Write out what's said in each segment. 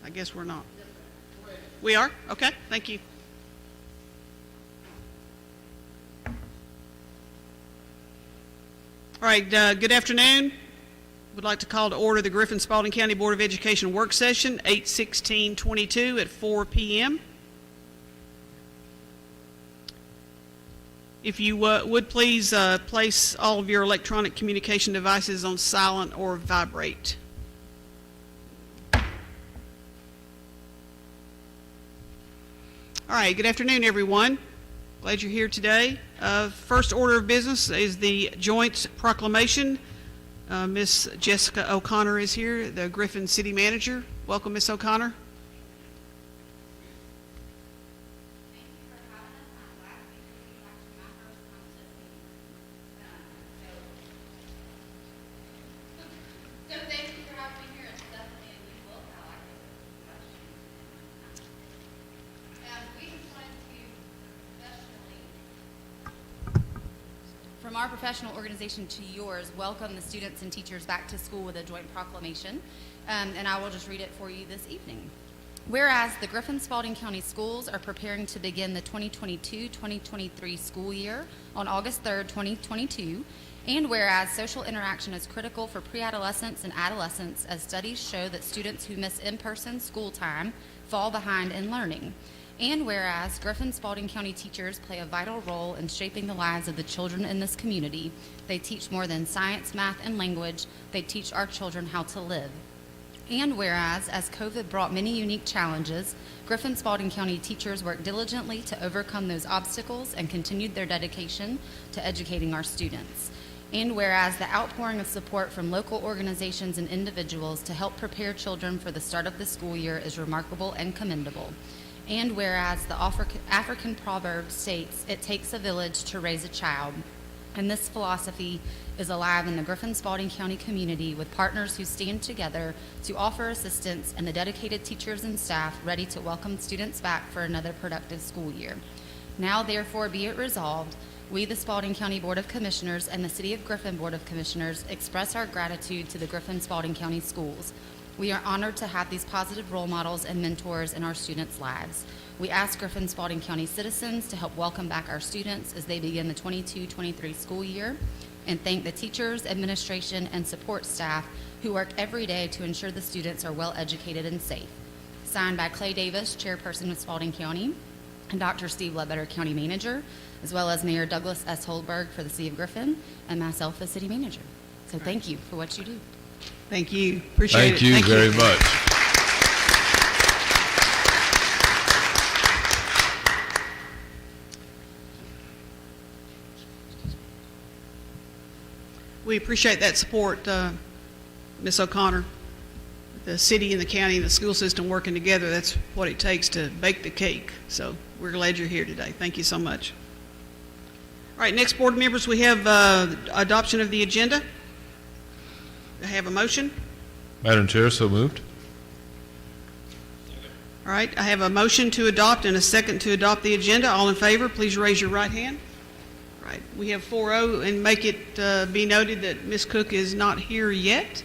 I guess we're not. We are? Okay, thank you. All right, good afternoon. Would like to call to order the Griffin Spalding County Board of Education work session, 8/16/22 at 4 p.m. If you would please place all of your electronic communication devices on silent or vibrate. All right, good afternoon, everyone. Glad you're here today. First order of business is the joint proclamation. Miss Jessica O'Connor is here, the Griffin City Manager. Welcome, Miss O'Connor. From our professional organization to yours, welcome the students and teachers back to school with a joint proclamation, and I will just read it for you this evening. Whereas the Griffin Spalding County Schools are preparing to begin the 2022-2023 school year on August 3rd, 2022, and whereas social interaction is critical for pre-adolescents and adolescents, as studies show that students who miss in-person school time fall behind in learning. And whereas Griffin Spalding County teachers play a vital role in shaping the lives of the children in this community, they teach more than science, math, and language. They teach our children how to live. And whereas, as COVID brought many unique challenges, Griffin Spalding County teachers worked diligently to overcome those obstacles and continued their dedication to educating our students. And whereas the outpouring of support from local organizations and individuals to help prepare children for the start of the school year is remarkable and commendable. And whereas the African proverb states, "It takes a village to raise a child," and this philosophy is alive in the Griffin Spalding County community, with partners who stand together to offer assistance and the dedicated teachers and staff ready to welcome students back for another productive school year. Now therefore be it resolved, we, the Spalding County Board of Commissioners and the City of Griffin Board of Commissioners, express our gratitude to the Griffin Spalding County Schools. We are honored to have these positive role models and mentors in our students' lives. We ask Griffin Spalding County citizens to help welcome back our students as they begin the 22-23 school year, and thank the teachers, administration, and support staff who work every day to ensure the students are well educated and safe. Signed by Clay Davis, Chairperson of Spalding County, and Dr. Steve Ledbetter, County Manager, as well as Mayor Douglas S. Holberg for the City of Griffin, and myself as City Manager. So thank you for what you do. Thank you. Appreciate it. Thank you very much. We appreciate that support, Ms. O'Connor. The city and the county and the school system working together, that's what it takes to bake the cake. So we're glad you're here today. Thank you so much. All right, next board members, we have adoption of the agenda. I have a motion. Madam Chair, so moved. All right, I have a motion to adopt and a second to adopt the agenda. All in favor, please raise your right hand. All right, we have 4-0, and make it be noted that Ms. Cook is not here yet.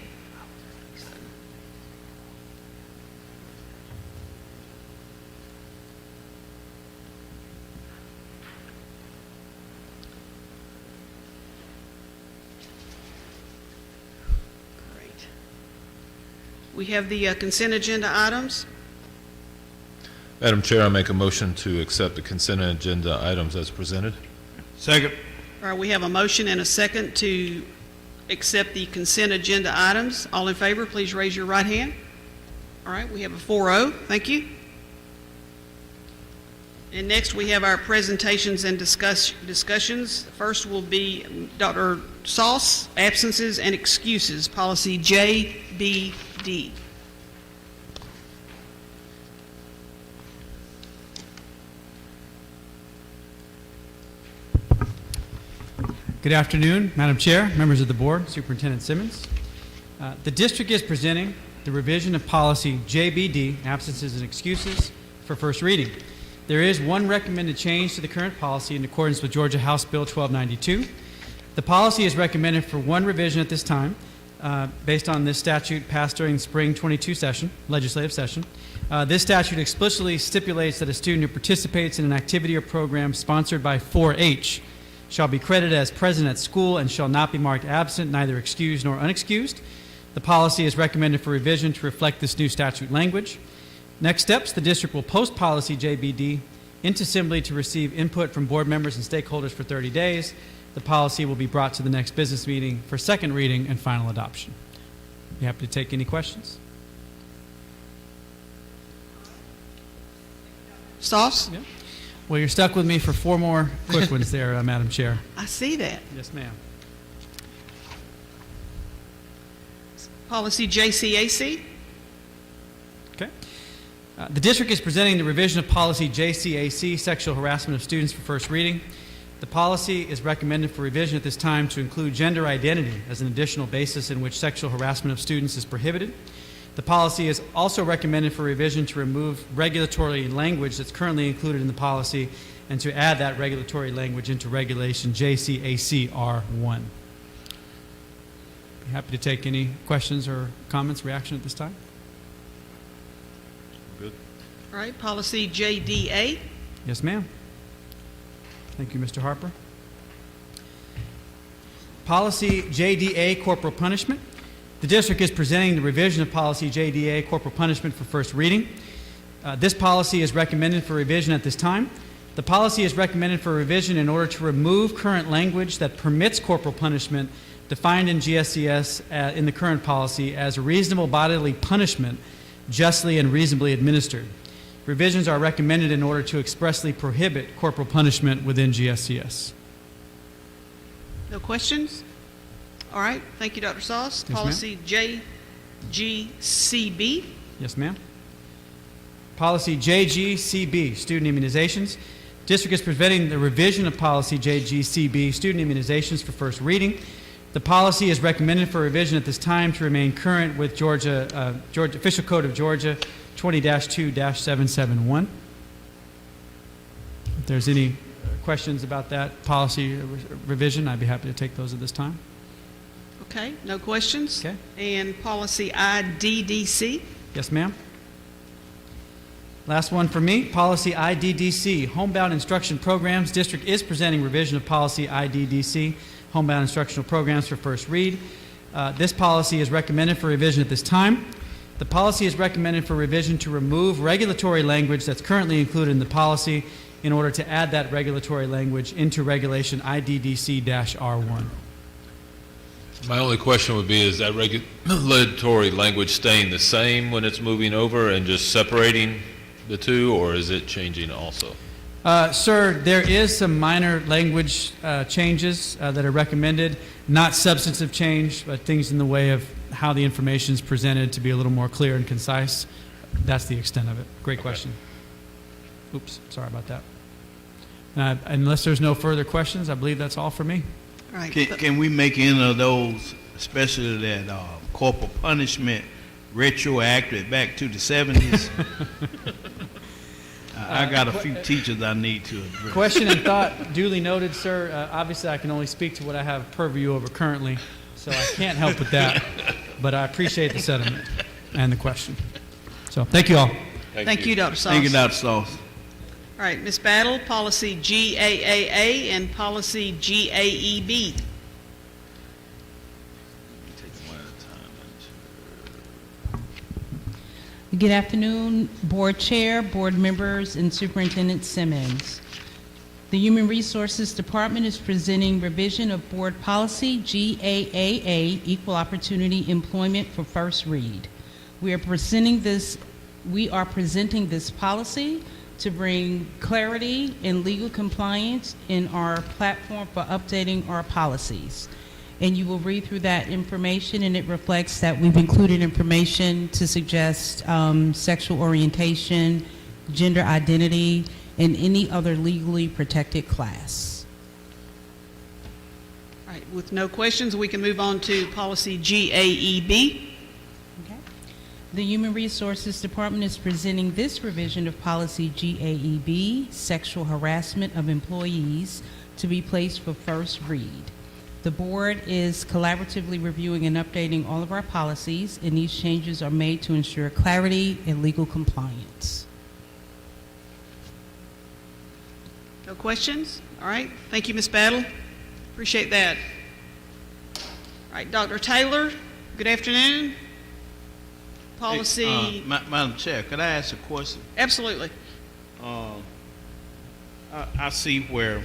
We have the consent agenda items. Madam Chair, I make a motion to accept the consent agenda items as presented. Second. All right, we have a motion and a second to accept the consent agenda items. All in favor, please raise your right hand. All right, we have a 4-0. Thank you. And next we have our presentations and discussions. First will be Dr. Sauce, absences and excuses, policy JBD. Good afternoon, Madam Chair, members of the board, Superintendent Simmons. The district is presenting the revision of policy JBD, absences and excuses, for first reading. There is one recommended change to the current policy in accordance with Georgia House Bill 1292. The policy is recommended for one revision at this time. based on this statute passed during the spring 22 session, legislative session. This statute explicitly stipulates that a student who participates in an activity or program sponsored by 4-H shall be credited as present at school and shall not be marked absent, neither excused nor unexcused. The policy is recommended for revision to reflect this new statute language. Next steps, the district will post policy JBD into Assembly to receive input from board members and stakeholders for 30 days. The policy will be brought to the next business meeting for second reading and final adoption. You happy to take any questions? Stoss? Yeah. Well, you're stuck with me for 4 more quick ones there, Madam Chair. I see that. Yes, ma'am. Policy JCAC? Okay. The district is presenting the revision of policy JCAC, sexual harassment of students, for first reading. The policy is recommended for revision at this time to include gender identity as an additional basis in which sexual harassment of students is prohibited. The policy is also recommended for revision to remove regulatory language that's currently included in the policy and to add that regulatory language into regulation JCAC R1. Be happy to take any questions or comments, reaction at this time. Good. All right, policy JDA? Yes, ma'am. Thank you, Mr. Harper. Policy JDA, corporal punishment. The district is presenting the revision of policy JDA, corporal punishment, for first reading. This policy is recommended for revision at this time. The policy is recommended for revision in order to remove current language that permits corporal punishment defined in GSCS in the current policy as reasonable bodily punishment, justly and reasonably administered. Revisions are recommended in order to expressly prohibit corporal punishment within GSCS. No questions? All right, thank you, Dr. Sauce. Yes, ma'am. Policy JGCB? Yes, ma'am. Policy JGCB, student immunizations. District is presenting the revision of policy JGCB, student immunizations, for first reading. The policy is recommended for revision at this time to remain current with Georgia Official Code of Georgia 20-2-771. If there's any questions about that policy revision, I'd be happy to take those at this time. Okay, no questions? Okay. And policy IDDC? Yes, ma'am. Last one for me, policy IDDC, homebound instruction programs. District is presenting revision of policy IDDC, homebound instructional programs, for first read. This policy is recommended for revision at this time. The policy is recommended for revision to remove regulatory language that's currently included in the policy in order to add that regulatory language into regulation IDDC-R1. My only question would be, is that regulatory language staying the same when it's moving over and just separating the two, or is it changing also? Sir, there is some minor language changes that are recommended, not substantive change, but things in the way of how the information is presented to be a little more clear and concise. That's the extent of it. Great question. Oops, sorry about that. Unless there's no further questions, I believe that's all for me. All right. Can we make any of those, especially that corporal punishment, retroactive back to the 70s? I got a few teachers I need to address. Question and thought duly noted, sir. Obviously, I can only speak to what I have purview over currently, so I can't help with that. But I appreciate the sentiment and the question. So, thank you all. Thank you, Dr. Sauce. Thank you, Dr. Sauce. All right, Ms. Battle, policy GAAA and policy GAEB. Good afternoon, Board Chair, Board members, and Superintendent Simmons. The Human Resources Department is presenting revision of Board Policy GAAA, Equal Opportunity Employment, for first read. We are presenting this policy to bring clarity and legal compliance in our platform for updating our policies. And you will read through that information, and it reflects that we've included information to suggest sexual orientation, gender identity, and any other legally protected class. All right, with no questions, we can move on to policy GAEB. Okay. The Human Resources Department is presenting this revision of policy GAEB, sexual harassment of employees, to be placed for first read. The board is collaboratively reviewing and updating all of our policies, and these changes are made to ensure clarity and legal compliance. No questions? All right, thank you, Ms. Battle. Appreciate that. All right, Dr. Taylor, good afternoon. Policy, Hey, Madam Chair, could I ask a question? absolutely. I see where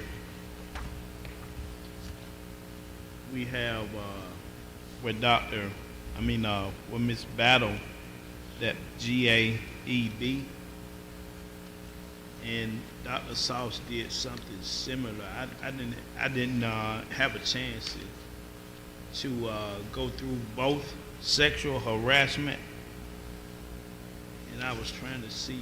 we have, with Ms. Battle, that GAEB, and Dr. Sauce did something similar. I didn't have a chance to go through both sexual harassment, and I was trying to see.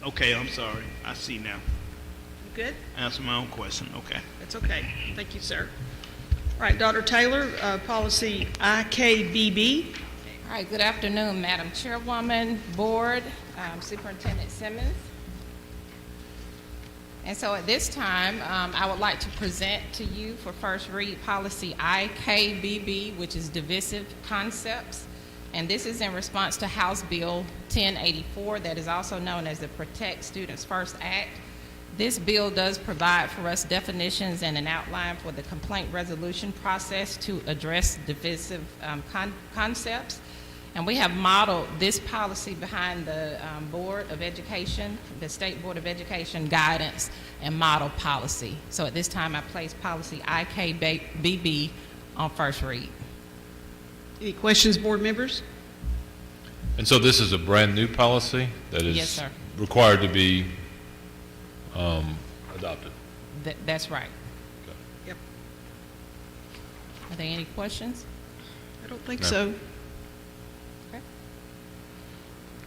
Okay, I'm sorry. I see now. You good? Answer my own question. Okay. That's okay. Thank you, sir. All right, Dr. Taylor, policy IKBB. All right, good afternoon, Madam Chairwoman, Board, Superintendent Simmons. And so at this time, I would like to present to you for first read policy IKBB, which is divisive concepts. And this is in response to House Bill 1084, that is also known as the Protect Students First Act. This bill does provide for us definitions and an outline for the complaint resolution process to address divisive concepts. And we have modeled this policy behind the Board of Education, the State Board of Education guidance and model policy. So at this time, I place policy IKBB on first read. Any questions, board members? And so this is a brand-new policy that is Yes, sir. required to be adopted? That's right. Yep. Are there any questions? I don't think No. so. Okay.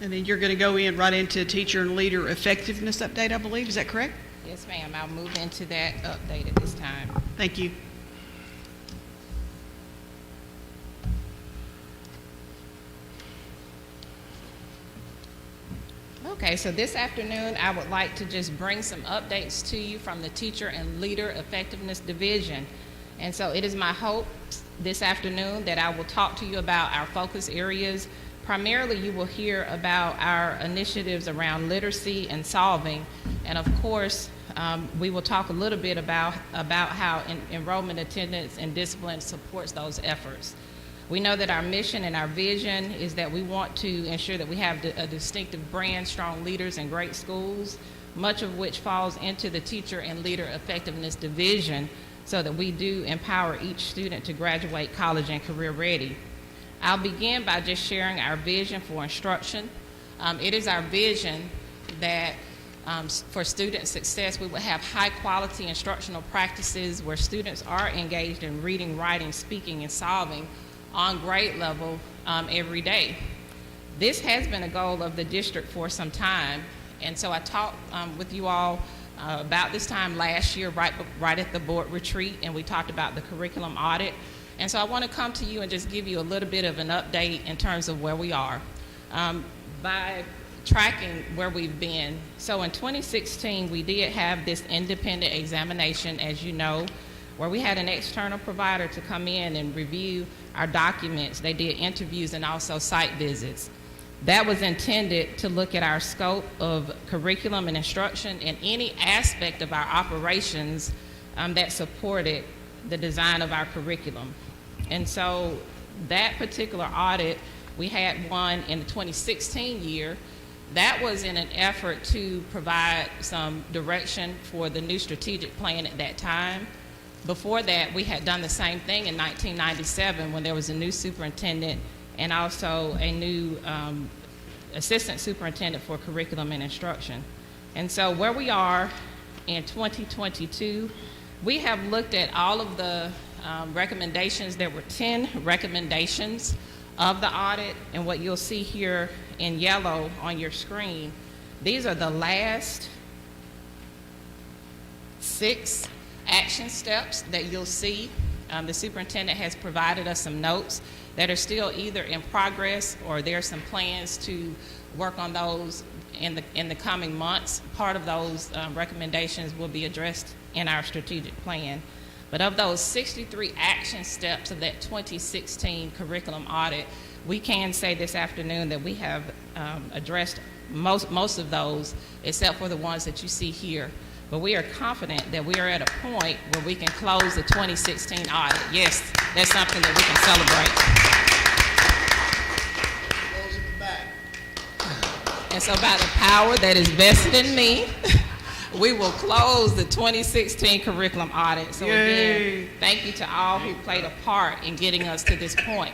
And then you're going to go right into teacher and leader effectiveness update, I believe. Is that correct? Yes, ma'am. I'll move into that update at this time. Thank you. Okay, so this afternoon, I would like to just bring some updates to you from the Teacher and Leader Effectiveness Division. And so it is my hope this afternoon that I will talk to you about our focus areas. Primarily, you will hear about our initiatives around literacy and solving. And of course, we will talk a little bit about how enrollment, attendance, and discipline supports those efforts. We know that our mission and our vision is that we want to ensure that we have a distinctive brand, strong leaders, and great schools, much of which falls into the Teacher and Leader Effectiveness Division, so that we do empower each student to graduate college and career ready. I'll begin by just sharing our vision for instruction. It is our vision that for student success, we will have high quality instructional practices where students are engaged in reading, writing, speaking, and solving on grade level every day. This has been a goal of the district for some time, and so I talked with you all about this time last year, right at the board retreat, and we talked about the curriculum audit. And so I want to come to you and just give you a little bit of an update in terms of where we are by tracking where we've been. So in 2016, we did have this independent examination, as you know, where we had an external provider to come in and review our documents. They did interviews and also site visits. That was intended to look at our scope of curriculum and instruction and any aspect of our operations that supported the design of our curriculum. And so that particular audit, we had one in the 2016 year. That was in an effort to provide some direction for the new strategic plan at that time. Before that, we had done the same thing in 1997 when there was a new superintendent and also a new assistant superintendent for curriculum and instruction. And so where we are in 2022, we have looked at all of the recommendations. There were 10 recommendations of the audit, and what you'll see here in yellow on your screen, these are the last 6 action steps that you'll see. The superintendent has provided us some notes that are still either in progress or there are some plans to work on those in the coming months. Part of those recommendations will be addressed in our strategic plan. But of those 63 action steps of that 2016 curriculum audit, we can say this afternoon that we have addressed most of those, except for the ones that you see here. But we are confident that we are at a point where we can close the 2016 audit. Yes, that's something that we can celebrate. Those in the back. And so by the power that is vested in me, we will close the 2016 curriculum audit. So again, thank you to all who played a part in getting us to this point.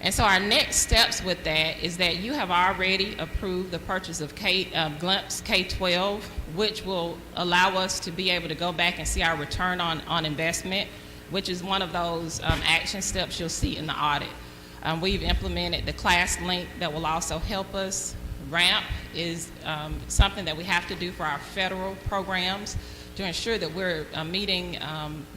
And so our next steps with that is that you have already approved the purchase of Glimpse K-12, which will allow us to be able to go back and see our return on investment, which is one of those action steps you'll see in the audit. We've implemented the class link that will also help us. RAMP is something that we have to do for our federal programs to ensure that we're meeting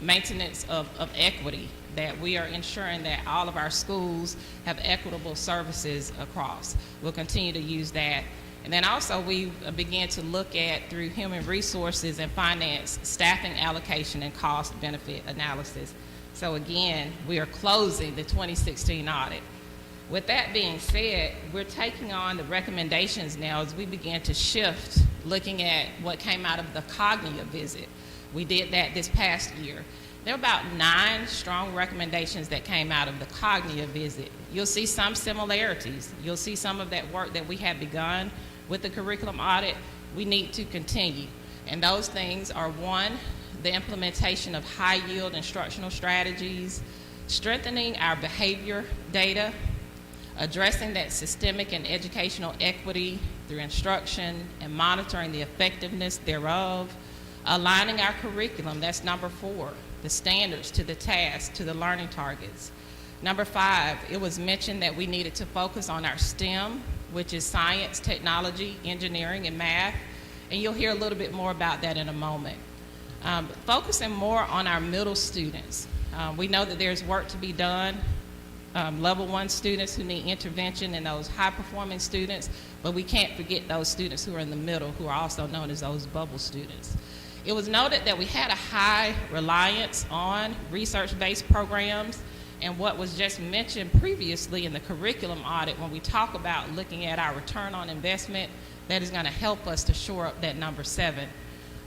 maintenance of equity, that we are ensuring that all of our schools have equitable services across. We'll continue to use that. And then also we began to look at, through human resources and finance, staffing allocation and cost benefit analysis. So again, we are closing the 2016 audit. With that being said, we're taking on the recommendations now as we begin to shift, looking at what came out of the cognitive visit. We did that this past year. There are about 9 strong recommendations that came out of the cognitive visit. You'll see some similarities. You'll see some of that work that we have begun with the curriculum audit. We need to continue. And those things are, 1, the implementation of high-yield instructional strategies, strengthening our behavior data, addressing that systemic and educational equity through instruction and monitoring the effectiveness thereof, aligning our curriculum, that's number 4, the standards to the tasks, to the learning targets. Number 5, it was mentioned that we needed to focus on our STEM, which is science, technology, engineering, and math, and you'll hear a little bit more about that in a moment. Focusing more on our middle students. We know that there's work to be done. Level 1 students who need intervention and those high-performing students, but we can't forget those students who are in the middle, who are also known as those bubble students. It was noted that we had a high reliance on research-based programs, and what was just mentioned previously in the curriculum audit, when we talk about looking at our return on investment, that is going to help us to shore up that number 7.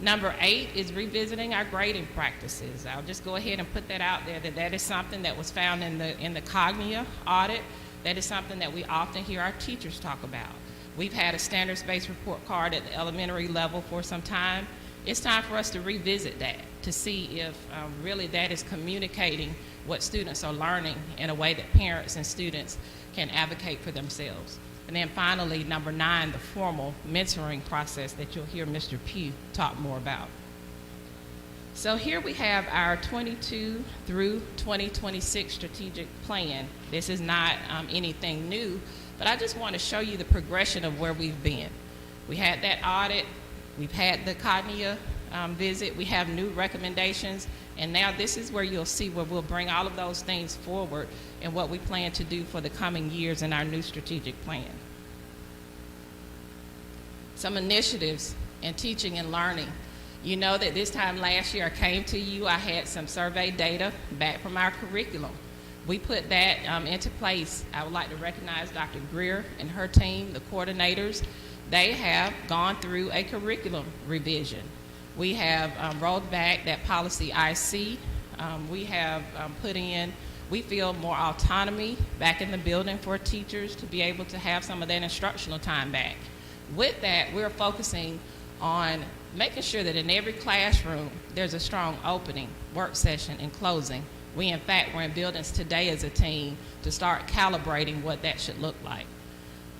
Number 8 is revisiting our grading practices. I'll just go ahead and put that out there, that is something that was found in the cognitive audit. That is something that we often hear our teachers talk about. We've had a standards-based report card at the elementary level for some time. It's time for us to revisit that, to see if really that is communicating what students are learning in a way that parents and students can advocate for themselves. And then finally, number 9, the formal mentoring process that you'll hear Mr. Pugh talk more about. So here we have our 22 through 2026 strategic plan. This is not anything new, but I just want to show you the progression of where we've been. We had that audit, we've had the cognitive visit, we have new recommendations, and now this is where you'll see where we'll bring all of those things forward and what we plan to do for the coming years in our new strategic plan. Some initiatives in teaching and learning. You know that this time last year I came to you, I had some survey data back from our curriculum. We put that into place. I would like to recognize Dr. Greer and her team, the coordinators. They have gone through a curriculum revision. We have rolled back that policy IC. We have put in, we feel, more autonomy back in the building for teachers to be able to have some of that instructional time back. With that, we're focusing on making sure that in every classroom there's a strong opening, work session, and closing. We, in fact, we're in buildings today as a team to start calibrating what that should look like.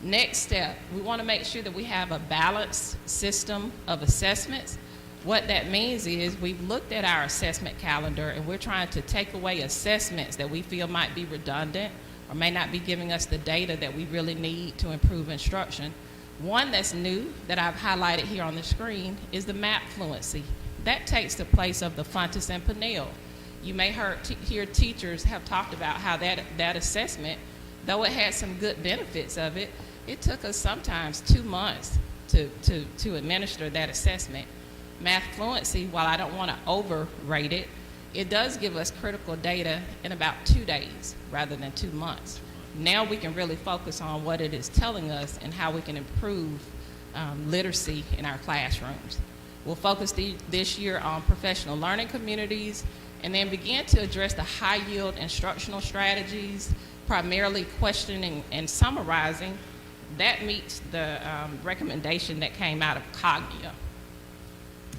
Next step, we want to make sure that we have a balanced system of assessments. What that means is we've looked at our assessment calendar and we're trying to take away assessments that we feel might be redundant or may not be giving us the data that we really need to improve instruction. One that's new that I've highlighted here on the screen is the MAP fluency. That takes the place of the Funtus and Pinnell. You may hear teachers have talked about how that assessment, though it had some good benefits of it, it took us sometimes 2 months to administer that assessment. Math fluency, while I don't want to overrate it, it does give us critical data in about 2 days rather than 2 months. Now we can really focus on what it is telling us and how we can improve literacy in our classrooms. We'll focus this year on professional learning communities and then begin to address the high-yield instructional strategies, primarily questioning and summarizing. That meets the recommendation that came out of Cognia.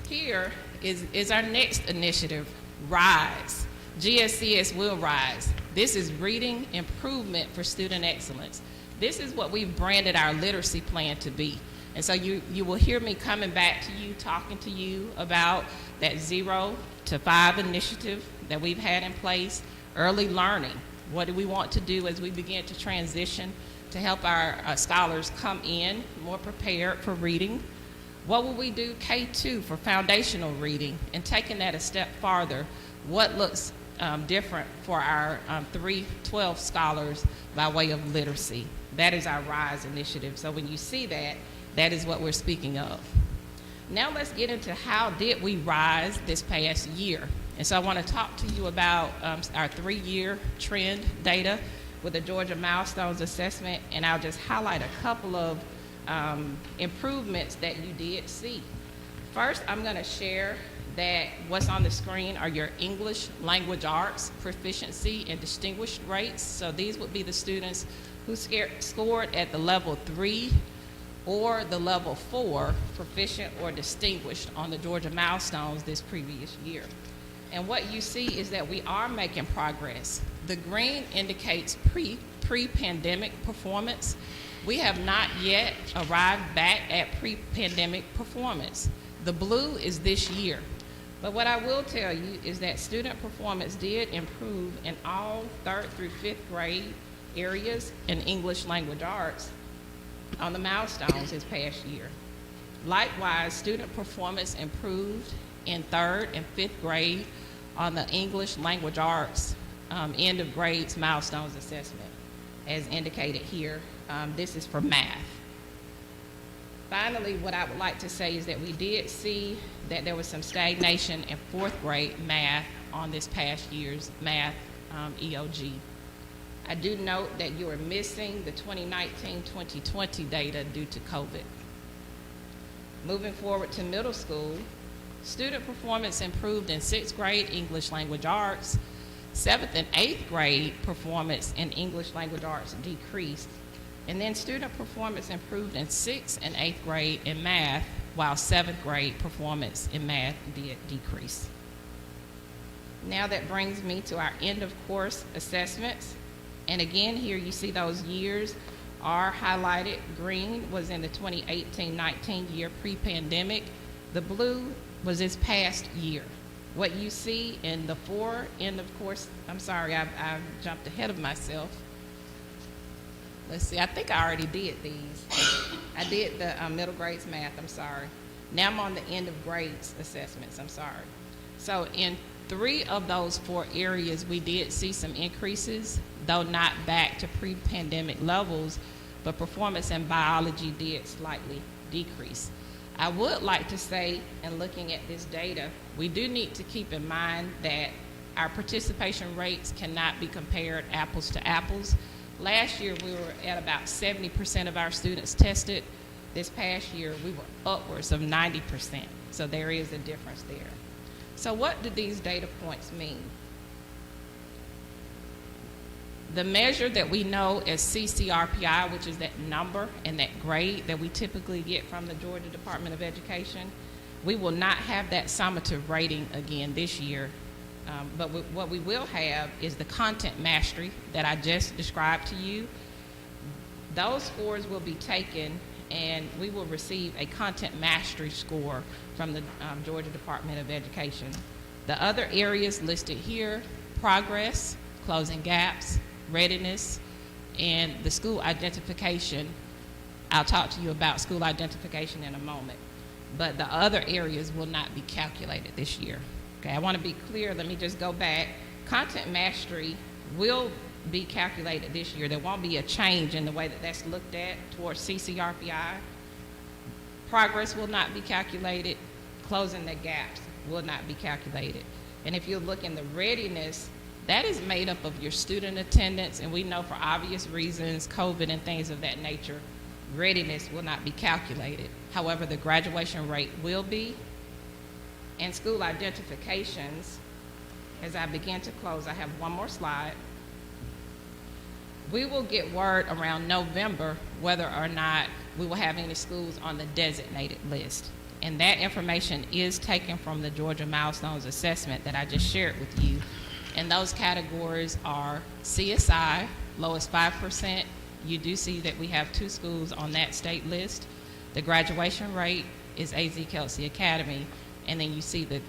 Here is our next initiative, RISE. GSCS will rise. This is reading improvement for student excellence. This is what we've branded our literacy plan to be. And so you will hear me coming back to you, talking to you about that 0 to 5 initiative that we've had in place, early learning. What do we want to do as we begin to transition to help our scholars come in more prepared for reading? What will we do K-2 for foundational reading? And taking that a step farther, what looks different for our 312 scholars by way of literacy? That is our RISE initiative. So when you see that, that is what we're speaking of. Now let's get into how did we rise this past year. And so I want to talk to you about our 3-year trend data with the Georgia Milestones Assessment, and I'll just highlight a couple of improvements that you did see. First, I'm going to share that what's on the screen are your English language arts proficiency and distinguished rates. So these would be the students who scored at the level 3 or the level 4 proficient or distinguished on the Georgia Milestones this previous year. And what you see is that we are making progress. The green indicates pre-pandemic performance. We have not yet arrived back at pre-pandemic performance. The blue is this year. But what I will tell you is that student performance did improve in all 3rd through 5th grade areas in English language arts on the milestones this past year. Likewise, student performance improved in 3rd and 5th grade on the English language arts end of grades milestones assessment, as indicated here. This is for math. Finally, what I would like to say is that we did see that there was some stagnation in 4th grade math on this past year's math EOG. I do note that you are missing the 2019-2020 data due to COVID. Moving forward to middle school, student performance improved in 6th grade English language arts. 7th and 8th grade performance in English language arts decreased. And then student performance improved in 6th and 8th grade in math, while 7th grade performance in math did decrease. Now that brings me to our end of course assessments. And again, here you see those years are highlighted. Green was in the 2018-19 year pre-pandemic. The blue was this past year. What you see in the 4 end of course, I'm sorry, I've jumped ahead of myself. Let's see, I think I already did these. I did the middle grades math, I'm sorry. Now I'm on the end of grades assessments, I'm sorry. So in 3 of those 4 areas, we did see some increases, though not back to pre-pandemic levels, but performance in biology did slightly decrease. I would like to say, in looking at this data, we do need to keep in mind that our participation rates cannot be compared apples to apples. Last year, we were at about 70% of our students tested. This past year, we were upwards of 90%. So there is a difference there. So what do these data points mean? The measure that we know as CCRPI, which is that number and that grade that we typically get from the Georgia Department of Education, we will not have that summative rating again this year. But what we will have is the content mastery that I just described to you. Those scores will be taken and we will receive a content mastery score from the Georgia Department of Education. The other areas listed here, progress, closing gaps, readiness, and the school identification. I'll talk to you about school identification in a moment. But the other areas will not be calculated this year. Okay, I want to be clear, let me just go back. Content mastery will be calculated this year. There won't be a change in the way that that's looked at towards CCRPI. Progress will not be calculated. Closing the gaps will not be calculated. And if you look in the readiness, that is made up of your student attendance, and we know for obvious reasons, COVID and things of that nature, readiness will not be calculated. However, the graduation rate will be, and school identifications, as I begin to close, I have one more slide. We will get word around November whether or not we will have any schools on the designated list. And that information is taken from the Georgia Milestones Assessment that I just shared with you. And those categories are CSI, lowest 5%. You do see that we have 2 schools on that state list. The graduation rate is AZ Kelsey Academy, and then you see the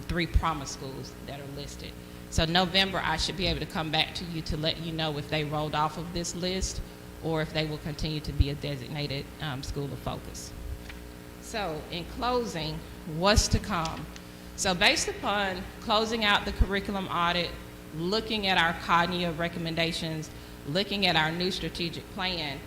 3 promise schools that are listed. So November, I should be able to come back to you to let you know if they rolled off of this list or if they will continue to be a designated school of focus. So in closing, what's to come? So based upon closing out the curriculum audit, looking at our COGNIA recommendations, looking at our new strategic plan,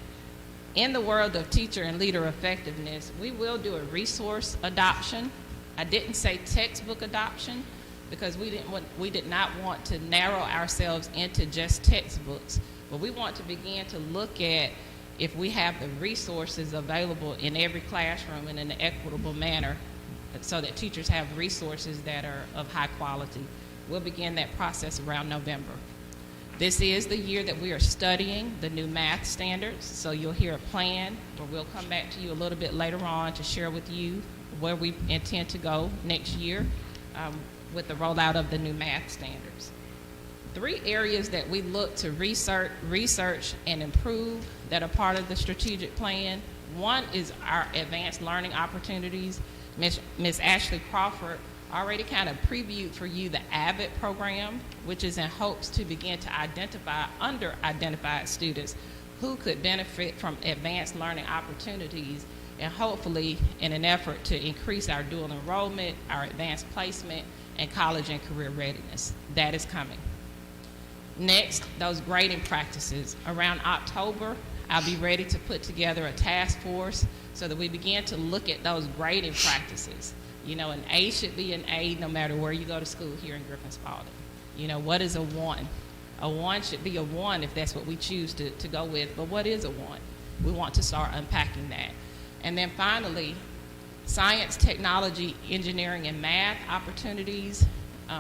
in the world of teacher and leader effectiveness, we will do a resource adoption. I didn't say textbook adoption because we did not want to narrow ourselves into just textbooks, but we want to begin to look at if we have the resources available in every classroom in an equitable manner so that teachers have resources that are of high quality. We'll begin that process around November. This is the year that we are studying the new math standards, so you'll hear a plan, but we'll come back to you a little bit later on to share with you where we intend to go next year with the rollout of the new math standards. 3 areas that we look to research and improve that are part of the strategic plan. One is our advanced learning opportunities. Ms. Ashley Crawford already kind of previewed for you the AVID program, which is in hopes to begin to identify under-identified students who could benefit from advanced learning opportunities, and hopefully in an effort to increase our dual enrollment, our advanced placement, and college and career readiness. That is coming. Next, those grading practices. Around October, I'll be ready to put together a task force so that we begin to look at those grading practices. You know, an A should be an A no matter where you go to school here in Griffin Spalding. You know, what is a 1? A 1 should be a 1 if that's what we choose to go with, but what is a 1? We want to start unpacking that. And then finally, science, technology, engineering, and math opportunities.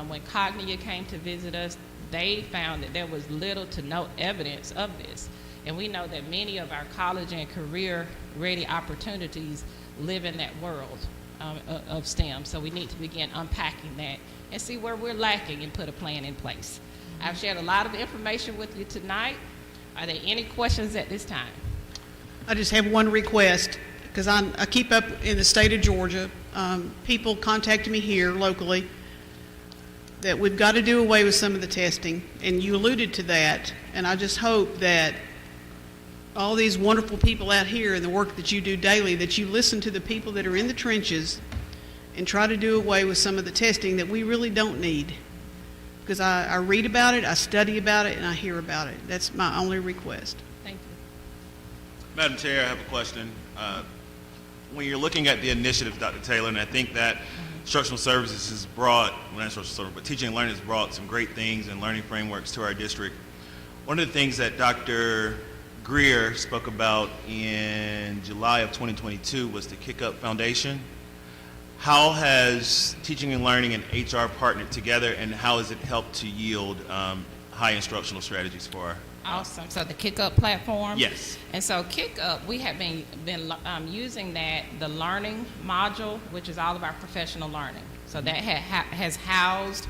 When COGNIA came to visit us, they found that there was little to no evidence of this. And we know that many of our college and career ready opportunities live in that world of STEM. So we need to begin unpacking that and see where we're lacking and put a plan in place. I've shared a lot of information with you tonight. Are there any questions at this time? I just have one request, because I keep up in the state of Georgia. People contacted me here locally that we've got to do away with some of the testing, and you alluded to that, and I just hope that all these wonderful people out here and the work that you do daily, that you listen to the people that are in the trenches and try to do away with some of the testing that we really don't need. Because I read about it, I study about it, and I hear about it. That's my only request. Thank you. Madam Chair, I have a question. When you're looking at the initiative, Dr. Taylor, and I think that instructional services has brought, well, not instructional services, but teaching and learning has brought some great things and learning frameworks to our district. One of the things that Dr. Greer spoke about in July of 2022 was the Kick Up Foundation. How has teaching and learning and HR partnered together, and how has it helped to yield high instructional strategies for our Awesome. So the Kick Up platform? Yes. And so Kick Up, we have been using that, the learning module, which is all of our professional learning. So that has housed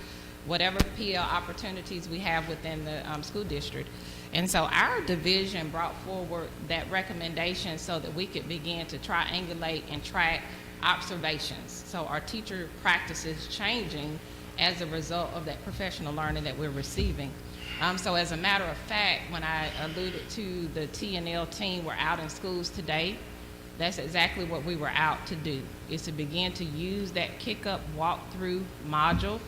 whatever PL opportunities we have within the school district. And so our division brought forward that recommendation so that we could begin to triangulate and track observations. So our teacher practices changing as a result of that professional learning that we're receiving. So as a matter of fact, when I alluded to the T&L team, we're out in schools today. That's exactly what we were out to do, is to begin to use that Kick-Up walkthrough module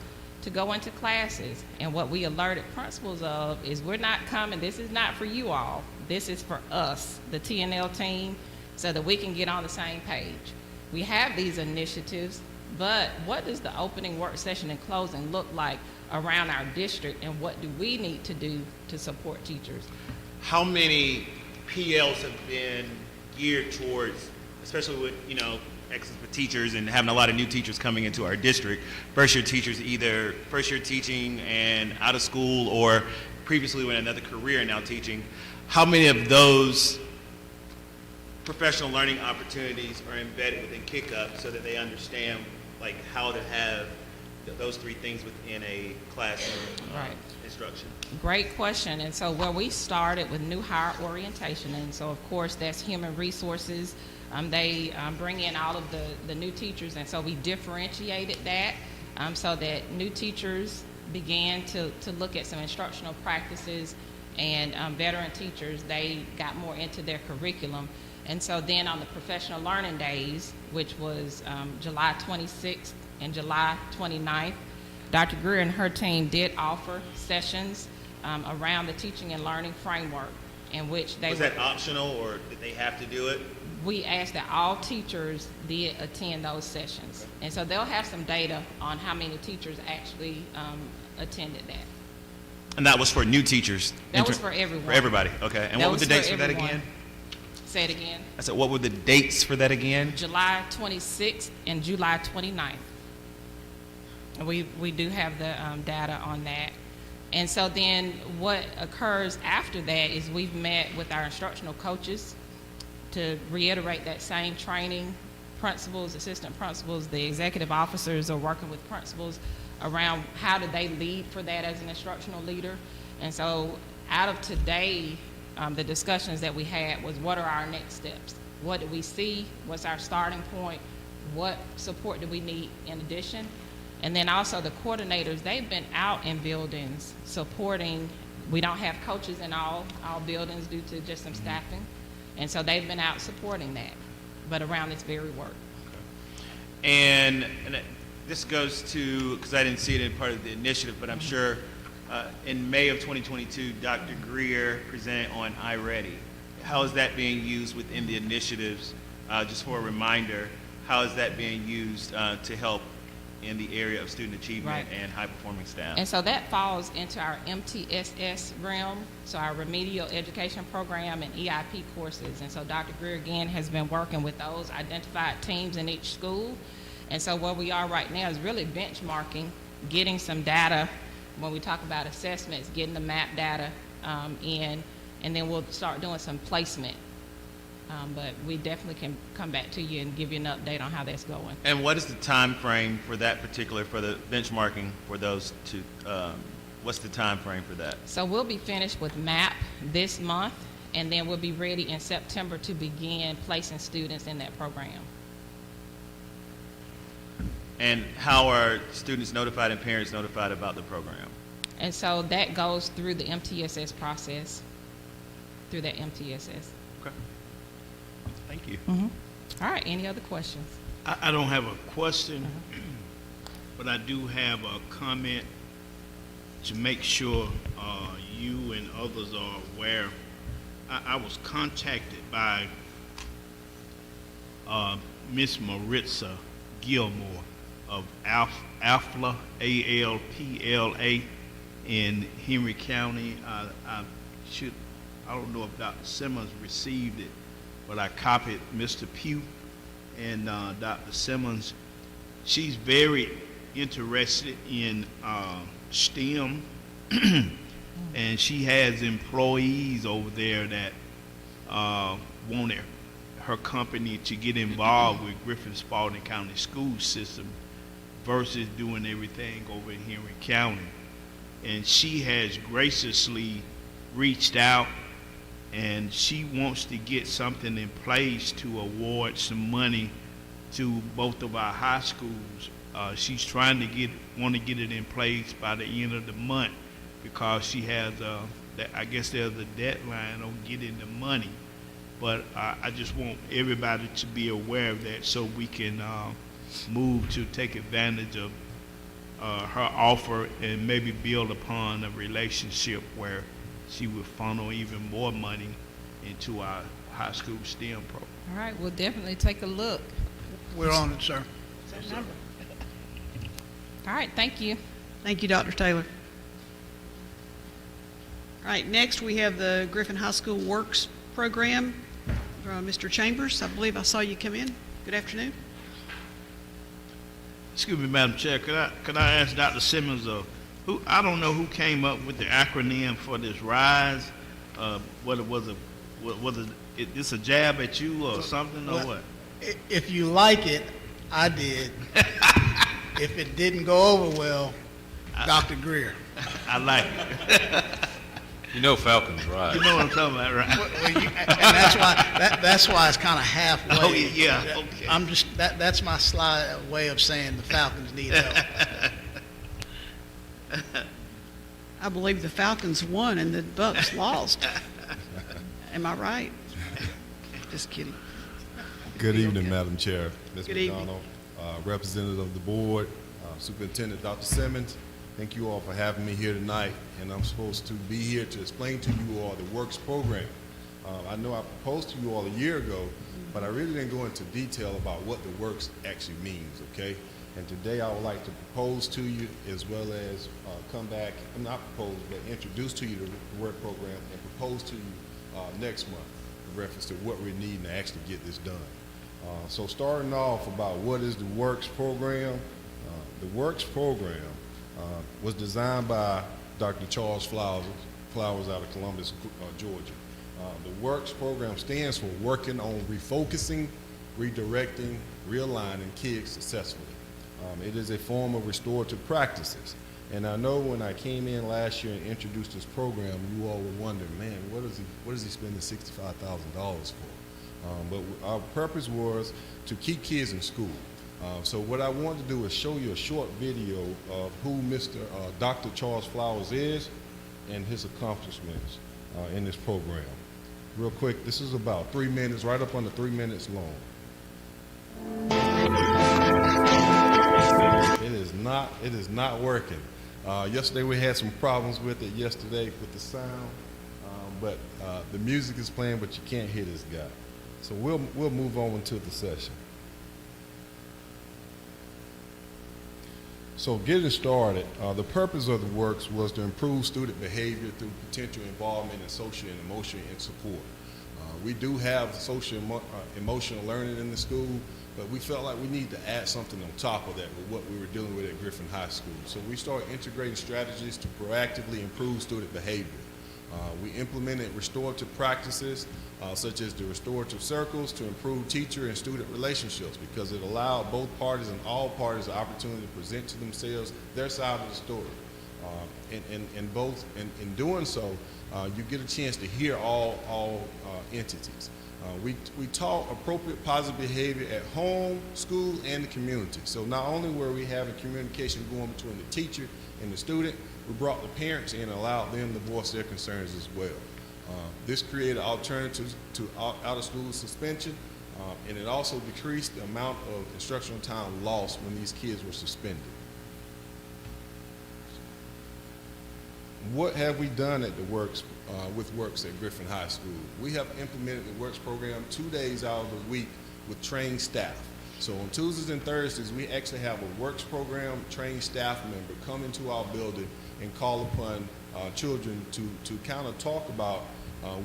to go into classes. And what we alerted principals of is we're not coming, this is not for you all, this is for us, the T&L team, so that we can get on the same page. we have these initiatives, but what does the opening work session and closing look like around our district, and what do we need to do to support teachers? How many PLs have been geared towards, especially with, excellence with teachers and having a lot of new teachers coming into our district, first year teachers, either first year teaching and out of school or previously with another career and now teaching, how many of those professional learning opportunities are embedded within Kick-Up so that they understand like how to have those three things within a classroom Right. instruction? Great question. And so where we started with new hire orientation, and so of course that's human resources. They bring in all of the new teachers, and so we differentiated that so that new teachers began to look at some instructional practices, and veteran teachers, they got more into their curriculum. And so then on the professional learning days, which was July 26th and July 29th, Dr. Greer and her team did offer sessions around the teaching and learning framework, in which they Was that optional, or did they have to do it? we asked that all teachers did attend those sessions. And so they'll have some data on how many teachers actually attended that. And that was for new teachers? That was for everyone. For everybody, okay. And That what were was the for dates for that everyone. again? Say it again. I said, what were the dates for that again? July 26th and July 29th. And we do have the data on that. And so then what occurs after that is we've met with our instructional coaches to reiterate that same training. Principals, assistant principals, the executive officers are working with principals around how do they lead for that as an instructional leader. And so out of today, the discussions that we had was what are our next steps? What do we see? What's our starting point? What support do we need in addition? And then also the coordinators, they've been out in buildings supporting. We don't have coaches in all buildings due to just some staffing. And so they've been out supporting that, but around this very work. And this goes to, because I didn't see it in part of the initiative, but I'm sure in May of 2022, Dr. Greer presented on iReady. How is that being used within the initiatives? Just for a reminder, how is that being used to help in the area of student achievement Right. and high-performing staff? And so that falls into our MTSS realm, so our remedial education program and EIP courses. And so Dr. Greer, again, has been working with those identified teams in each school. And so where we are right now is really benchmarking, getting some data when we talk about assessments, getting the map data in, and then we'll start doing some placement. But we definitely can come back to you and give you an update on how that's going. And what is the time frame for that particular, for the benchmarking for those two? What's the time frame for that? So we'll be finished with MAP this month, and then we'll be ready in September to begin placing students in that program. And how are students notified and parents notified about the program? And so that goes through the MTSS process, through that MTSS. Okay. Thank you. All right, any other questions? I don't have a question, but I do have a comment to make sure you and others are aware. I was contacted by Miss Maritza Gilmore of AFLA, ALPLA, in Henry County. I don't know if Dr. Simmons received it, but I copied Mr. Pugh and Dr. Simmons. She's very interested in STEM, and she has employees over there that wanted her company to get involved with Griffin Spalding County school system versus doing everything over in Henry County. And she has graciously reached out, and she wants to get something in place to award some money to both of our high schools. She's trying to want to get it in place by the end of the month, because she has I guess there's a deadline on getting the money. But I just want everybody to be aware of that, so we can move to take advantage of her offer and maybe build upon a relationship where she would funnel even more money into our high school STEM program. All right, we'll definitely take a look. We're on it, sir. All right, thank you. Thank you, Dr. Taylor. All right, next we have the Griffin High School Works Program from Mr. Chambers. I believe I saw you come in. Good afternoon. Excuse me, Madam Chair, could I ask Dr. Simmons, who, I don't know who came up with the acronym for this RISE, whether this a jab at you or something, or Well, what? If you like it, I did. If it didn't go over well, Dr. Greer. I like it. You know Falcons, right? You know what I'm talking about, right? And that's why it's kind of halfway. Oh, yeah, okay. I'm just, that's my sly way of saying the Falcons need help. I believe the Falcons won and the Bucks lost. Am I right? Just kidding. Good evening, Madam Chair, Ms. Good evening. McDonald, representative of the board, Superintendent Dr. Simmons. Thank you all for having me here tonight, and I'm supposed to be here to explain to you all the Works program. I know I proposed to you all a year ago, but I really didn't go into detail about what the Works actually means, okay? And today I would like to propose to you, as well as come back, not propose, but introduce to you the work program and propose to you next month in reference to what we're needing to actually get this done. So starting off about what is the Works program. The Works program was designed by Dr. Charles Flowers out of Columbus, Georgia. The Works program stands for Working on Refocusing, Redirecting, Realigning Kids Successfully. It is a form of restorative practices. And I know when I came in last year and introduced this program, you all were wondering, man, what is he spending $65,000 for? But our purpose was to keep kids in school. So what I wanted to do is show you a short video of who Dr. Charles Flowers is and his accomplishments in this program. Real quick, this is about 3 minutes, right up under 3 minutes long. It is not working. Yesterday we had some problems with it yesterday with the sound, but the music is playing, but you can't hear this guy. So we'll move on to the session. So getting started, the purpose of the Works was to improve student behavior through potential involvement in social and emotional and support. We do have social emotional learning in the school, but we felt like we need to add something on top of that with what we were dealing with at Griffin High School. So we started integrating strategies to proactively improve student behavior. We implemented restorative practices such as the restorative circles to improve teacher and student relationships, because it allowed both parties and all parties the opportunity to present to themselves their side of the story. In doing so, you get a chance to hear all entities. We taught appropriate positive behavior at home, school, and the community. So not only were we having communication going between the teacher and the student, we brought the parents in and allowed them to voice their concerns as well. This created alternatives to out-of-school suspension, and it also decreased the amount of instructional time lost when these kids were suspended. What have we done at the Works, with Works at Griffin High School? We have implemented the Works program 2 days out of the week with trained staff. So on Tuesdays and Thursdays, we actually have a Works program trained staff member come into our building and call upon children to kind of talk about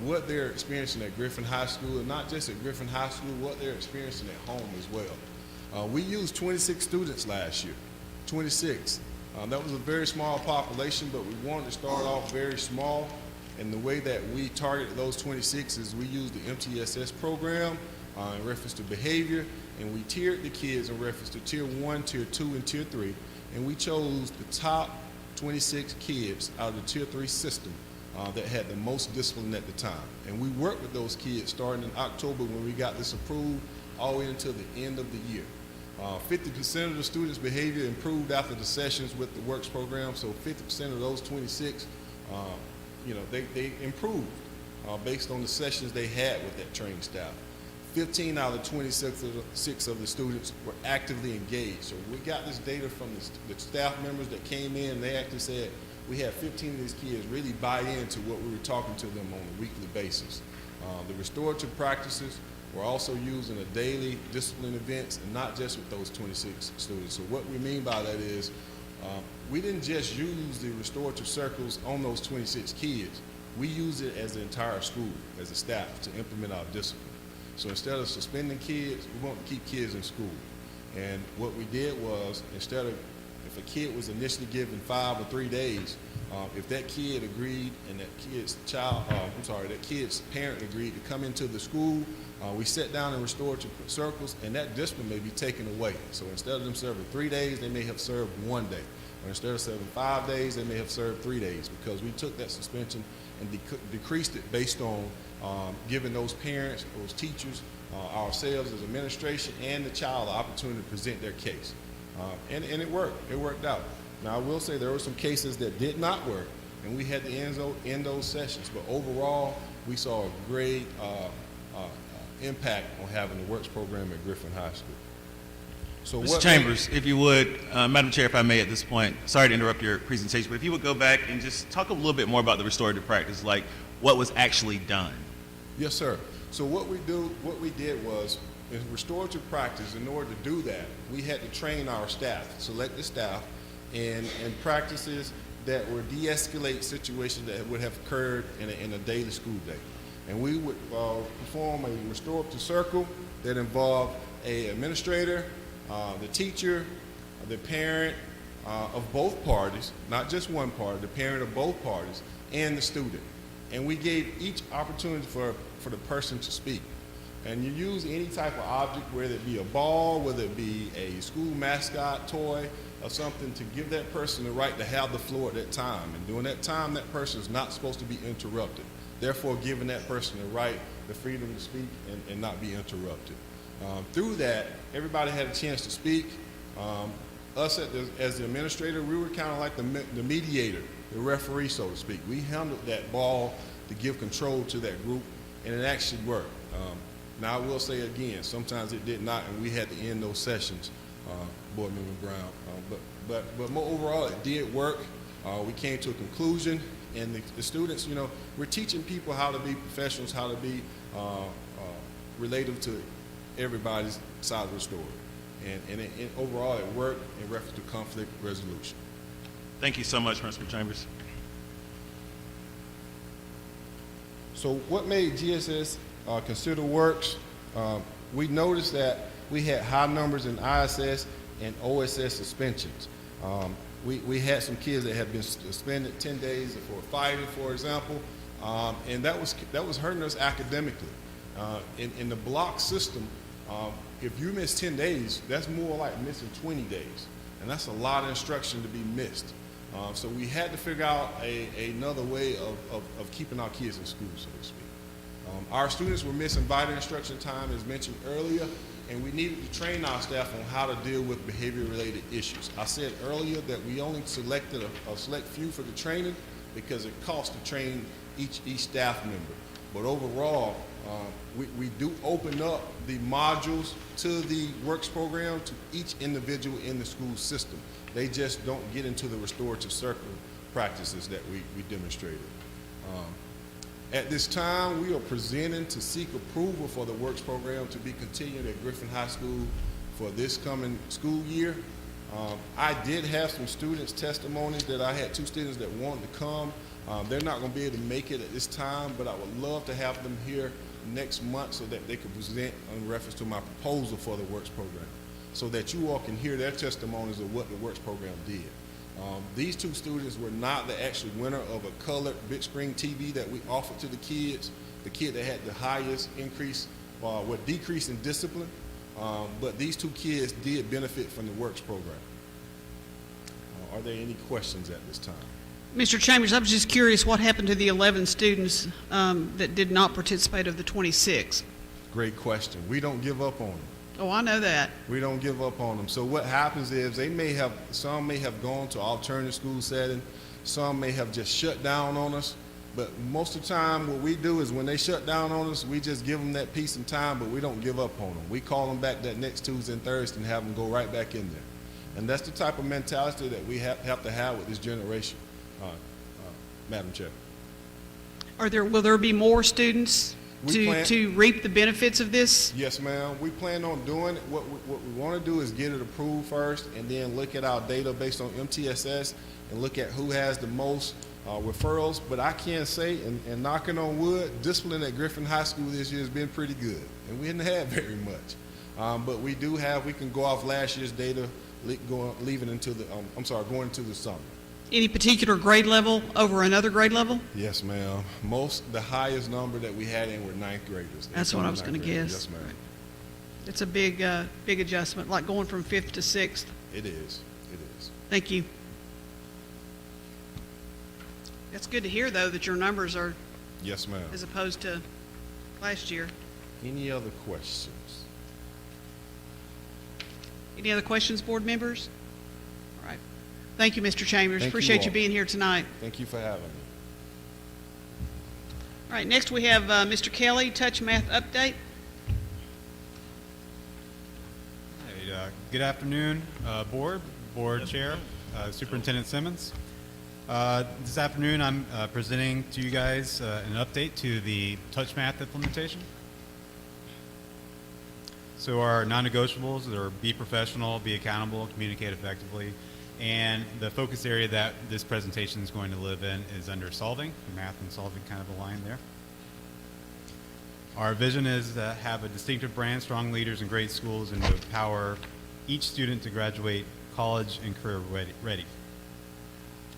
what they're experiencing at Griffin High School, and not just at Griffin High School, what they're experiencing at home as well. We used 26 students last year, 26. That was a very small population, but we wanted to start off very small, and the way that we targeted those 26 is we used the MTSS program in reference to behavior, and we tiered the kids in reference to Tier 1, Tier 2, and Tier 3, and we chose the top 26 kids out of the Tier 3 system that had the most discipline at the time. And we worked with those kids starting in October when we got this approved all the way until the end of the year. 50% of the students' behavior improved after the sessions with the Works program, so 50% of those 26, they improved based on the sessions they had with that trained staff. 15 out of 26 of the students were actively engaged. So we got this data from the staff members that came in, and they actually said we had 15 of these kids really buy into what we were talking to them on a weekly basis. The restorative practices We're also using a daily discipline events, and not just with those 26 students. So what we mean by that is we didn't just use the restorative circles on those 26 kids. We use it as the entire school, as a staff, to implement our discipline. So instead of suspending kids, we want to keep kids in school. And what we did was, instead of, if a kid was initially given 5 or 3 days, if that kid agreed and that kid's that kid's parent agreed to come into the school, we sit down in restorative circles, and that discipline may be taken away. So instead of them serving 3 days, they may have served 1 day. Or instead of serving 5 days, they may have served 3 days, because we took that suspension and decreased it based on giving those parents, those teachers, ourselves as administration, and the child the opportunity to present their case. And it worked. It worked out. Now, I will say there were some cases that did not work, and we had to end those sessions. But overall, we saw a great impact on having the works program at Griffin High School. So Mr. Chambers, if you would, Madam Chair, if I may at this point, sorry to interrupt your presentation, but if you would go back and just talk a little bit more about the restorative practice, like what was actually done. Yes, sir. So what we did was, in restorative practice, in order to do that, we had to train our staff, select the staff, in practices that would de-escalate situations that would have occurred in a daily school day. And we would perform a restorative circle that involved an administrator, the teacher, the parent of both parties, not just one party, the parent of both parties, and the student. And we gave each opportunity for the person to speak. And you use any type of object, whether it be a ball, whether it be a school mascot toy, or something, to give that person the right to have the floor at that time. And during that time, that person is not supposed to be interrupted. Therefore, giving that person the right, the freedom to speak and not be interrupted. Through that, everybody had a chance to speak. Us as the administrator, we were kind of like the mediator, the referee, so to speak. We handled that ball to give control to that group, and it actually worked. Now, I will say again, sometimes it did not, and we had to end those sessions, Board Member Brown. But more overall, it did work. We came to a conclusion, and the students, we're teaching people how to be professionals, how to be relative to everybody's side of the story. And overall, it worked in reference to conflict resolution. Thank you so much, Mr. Chambers. So what made GSS consider works? We noticed that we had high numbers in ISS and OSS suspensions. We had some kids that had been suspended 10 days for fighting, for example, and that was hurting us academically. In the block system, if you miss 10 days, that's more like missing 20 days, and that's a lot of instruction to be missed. So we had to figure out another way of keeping our kids in school, so to speak. Our students were missing vital instruction time, as mentioned earlier, and we needed to train our staff on how to deal with behavior-related issues. I said earlier that we only selected a select few for the training because it costs to train each staff member. But overall, we do open up the modules to the works program to each individual in the school system. They just don't get into the restorative circle practices that we demonstrated. At this time, we are presenting to seek approval for the works program to be continued at Griffin High School for this coming school year. I did have some students' testimonies that I had 2 students that wanted to come. They're not going to be able to make it at this time, but I would love to have them here next month so that they could present in reference to my proposal for the works program, so that you all can hear their testimonies of what the works program did. These 2 students were not the actual winner of a colored big screen TV that we offered to the kids. The kid that had the highest decrease in discipline, but these 2 kids did benefit from the works program. Are there any questions at this time? Mr. Chambers, I was just curious what happened to the 11 students that did not participate of the 26? Great question. We don't give up on them. Oh, I know that. We don't give up on them. So what happens is some may have gone to alternative school setting, some may have just shut down on us, but most of the time what we do is when they shut down on us, we just give them that peace and time, but we don't give up on them. We call them back that next Tuesday and Thursday and have them go right back in there. And that's the type of mentality that we have to have with this generation, Madam Chair. Will there be more students to reap the benefits of this? Yes, ma'am. We plan on doing it. What we want to do is get it approved first, and then look at our data based on MTSS and look at who has the most referrals. But I can say, and knocking on wood, discipline at Griffin High School this year has been pretty good, and we didn't have very much. But we can go off last year's data, going into the summer. Any particular grade level over another grade level? Yes, ma'am. The highest number that we had in were ninth graders. That's what I was going to guess. Yes, ma'am. It's a big adjustment, like going from 5th to 6th. It is. It is. Thank you. That's good to hear, though, that your numbers are Yes, ma'am. as opposed to last year. Any other questions? Any other questions, board members? All right. Thank you, Mr. Chambers. Thank you Appreciate you all. being here tonight. Thank you for having me. All right, next we have Mr. Kelly, Touch Math Update. Hey, good afternoon, board chair, Superintendent Simmons. This afternoon, I'm presenting to you guys an update to the Touch Math implementation. So our non-negotiables are be professional, be accountable, communicate effectively, and the focus area that this presentation is going to live in is under solving. Math and solving kind of align there. Our vision is to have a distinctive brand, strong leaders, and great schools, and to empower each student to graduate college and career ready.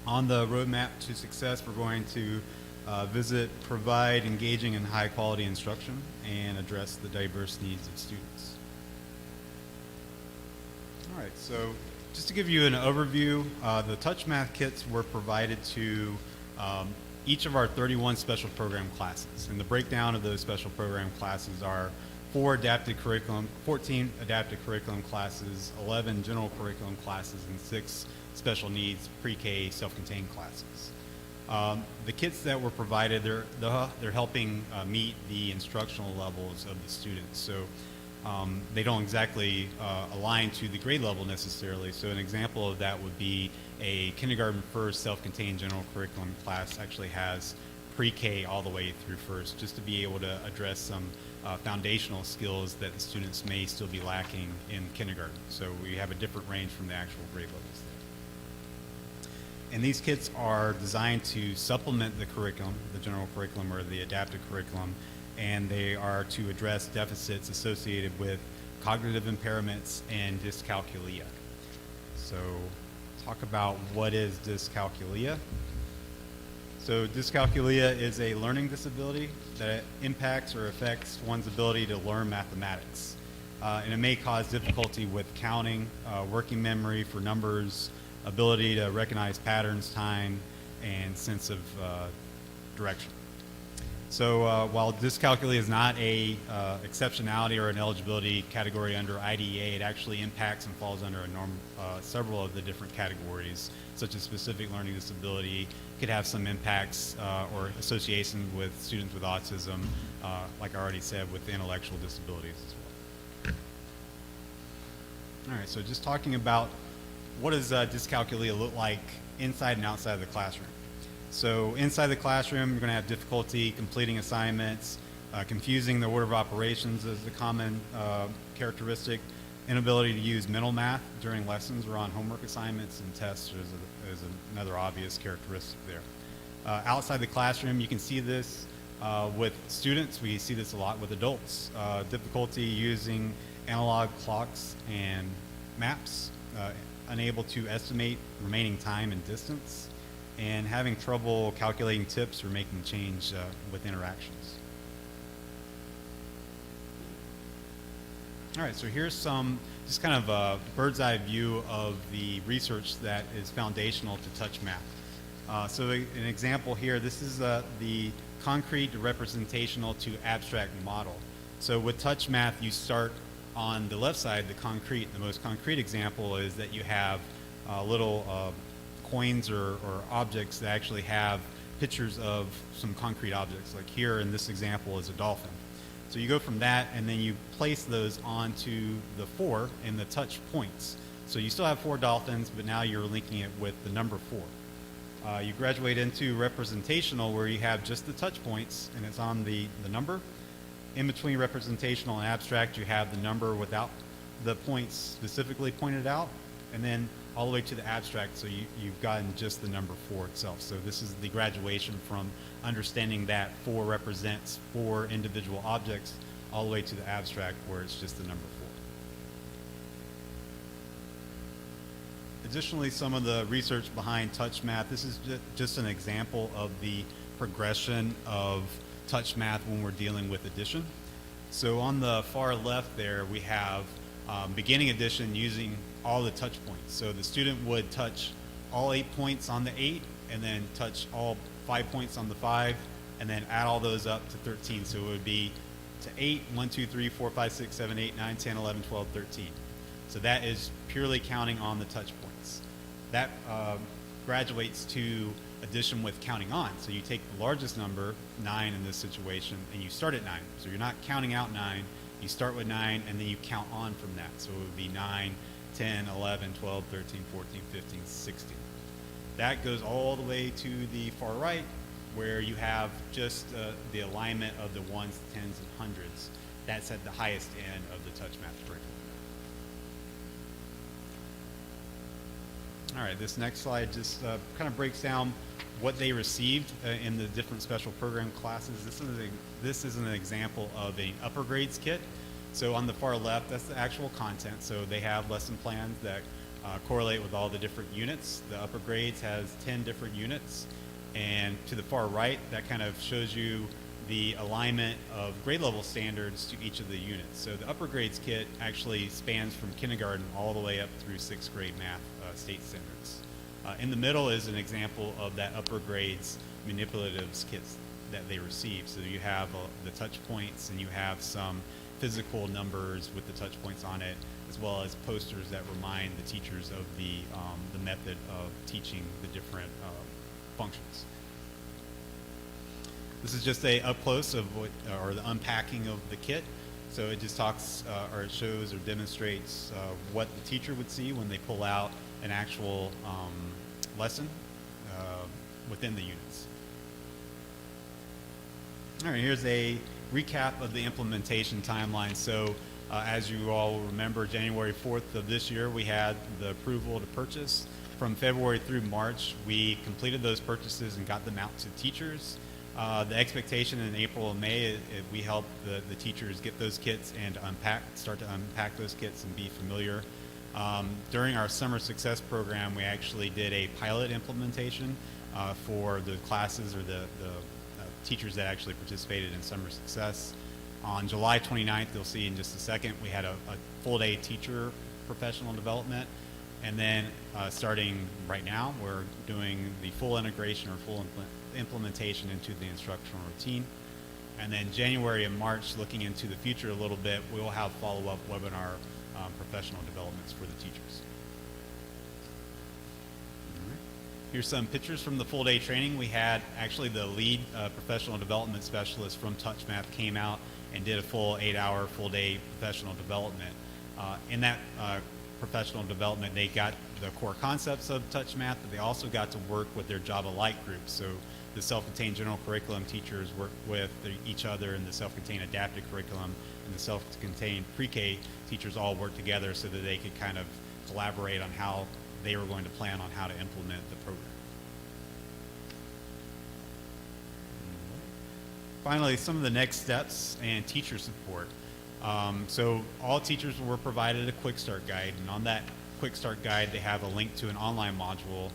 On the roadmap to success, we're going to provide engaging and high quality instruction, and address the diverse needs of students. All right, so just to give you an overview, the Touch Math kits were provided to each of our 31 special program classes. And the breakdown of those special program classes are 14 adapted curriculum classes, 11 general curriculum classes, and 6 special needs pre-K self-contained classes. The kits that were provided, they're helping meet the instructional levels of the students. So they don't exactly align to the grade level necessarily. So an example of that would be a kindergarten first self-contained general curriculum class actually has pre-K all the way through first, just to be able to address some foundational skills that the students may still be lacking in kindergarten. So we have a different range from the actual grade levels there. And these kits are designed to supplement the curriculum, the general curriculum or the adaptive curriculum, and they are to address deficits associated with cognitive impairments and dyscalculia. So talk about what is dyscalculia. So dyscalculia is a learning disability that impacts or affects one's ability to learn mathematics. And it may cause difficulty with counting, working memory for numbers, ability to recognize patterns, time, and sense of direction. So while dyscalculia is not a exceptionality or an eligibility category under IDEA, it actually impacts and falls under several of the different categories, such as specific learning disability, could have some impacts or association with students with autism, like I already said, with intellectual disabilities as well. All right, so just talking about what does dyscalculia look like inside and outside of the classroom. So inside the classroom, you're going to have difficulty completing assignments, confusing the order of operations is a common characteristic, inability to use mental math during lessons or on homework assignments and tests is another obvious characteristic there. Outside the classroom, you can see this with students. We see this a lot with adults. Difficulty using analog clocks and maps, unable to estimate remaining time and distance, and having trouble calculating tips or making change with interactions. All right, so here's some just kind of a bird's eye view of the research that is foundational to Touch Math. So an example here, this is the concrete to representational to abstract model. So with Touch Math, you start on the left side, the concrete. The most concrete example is that you have little coins or objects that actually have pictures of some concrete objects. Like here in this example is a dolphin. So you go from that and then you place those onto the 4 and the touch points. So you still have 4 dolphins, but now you're linking it with the number 4. You graduate into representational where you have just the touch points and it's on the number, In between representational and abstract, you have the number without the points specifically pointed out, and then all the way to the abstract, so you've gotten just the number 4 itself. So this is the graduation from understanding that 4 represents 4 individual objects all the way to the abstract where it's just the number 4. Additionally, some of the research behind touch math, this is just an example of the progression of touch math when we're dealing with addition. So on the far left there, we have beginning addition using all the touch points. So the student would touch all 8 points on the 8, and then touch all 5 points on the 5, and then add all those up to 13. So it would be to 8, 1, 2, 3, 4, 5, 6, 7, 8, 9, 10, 11, 12, 13. So that is purely counting on the touch points. That graduates to addition with counting on. So you take the largest number, 9 in this situation, and you start at 9. So you're not counting out 9. You start with 9, and then you count on from that. So it would be 9, 10, 11, 12, 13, 14, 15, 16. That goes all the way to the far right, where you have just the alignment of the ones, tens, and hundreds. That's at the highest end of the touch math curriculum. All right, this next slide just kind of breaks down what they received in the different special program classes. This is an example of an upper grades kit. So on the far left, that's the actual content. So they have lesson plans that correlate with all the different units. The upper grades has 10 different units. And to the far right, that kind of shows you the alignment of grade level standards to each of the units. So the upper grades kit actually spans from kindergarten all the way up through 6th grade math state standards. In the middle is an example of that upper grades manipulatives kits that they receive. So you have the touch points, and you have some physical numbers with the touch points on it, as well as posters that remind the teachers of the method of teaching the different functions. This is just a up close of what, or the unpacking of the kit. So it just talks, or it shows or demonstrates what the teacher would see when they pull out an actual lesson within the units. All right, here's a recap of the implementation timeline. So as you all remember, January 4th of this year, we had the approval to purchase. From February through March, we completed those purchases and got them out to teachers. The expectation in April and May, we helped the teachers get those kits and start to unpack those kits and be familiar. During our Summer Success program, we actually did a pilot implementation for the classes or the teachers that actually participated in Summer Success. On July 29th, you'll see in just a second, we had a full-day teacher professional development. And then starting right now, we're doing the full integration or full implementation into the instructional routine. And then January and March, looking into the future a little bit, we will have follow-up webinar professional developments for the teachers. Here's some pictures from the full-day training. We had actually the lead professional development specialist from Touch Math came out and did a full 8-hour full-day professional development. In that professional development, they got the core concepts of Touch Math, but they also got to work with their Java Lite group. So the self-contained general curriculum teachers worked with each other, and the self-contained adaptive curriculum and the self-contained pre-K teachers all worked together so that they could kind of collaborate on how they were going to plan on how to implement the program. Finally, some of the next steps and teacher support. So all teachers were provided a quick start guide, and on that quick start guide they have a link to an online module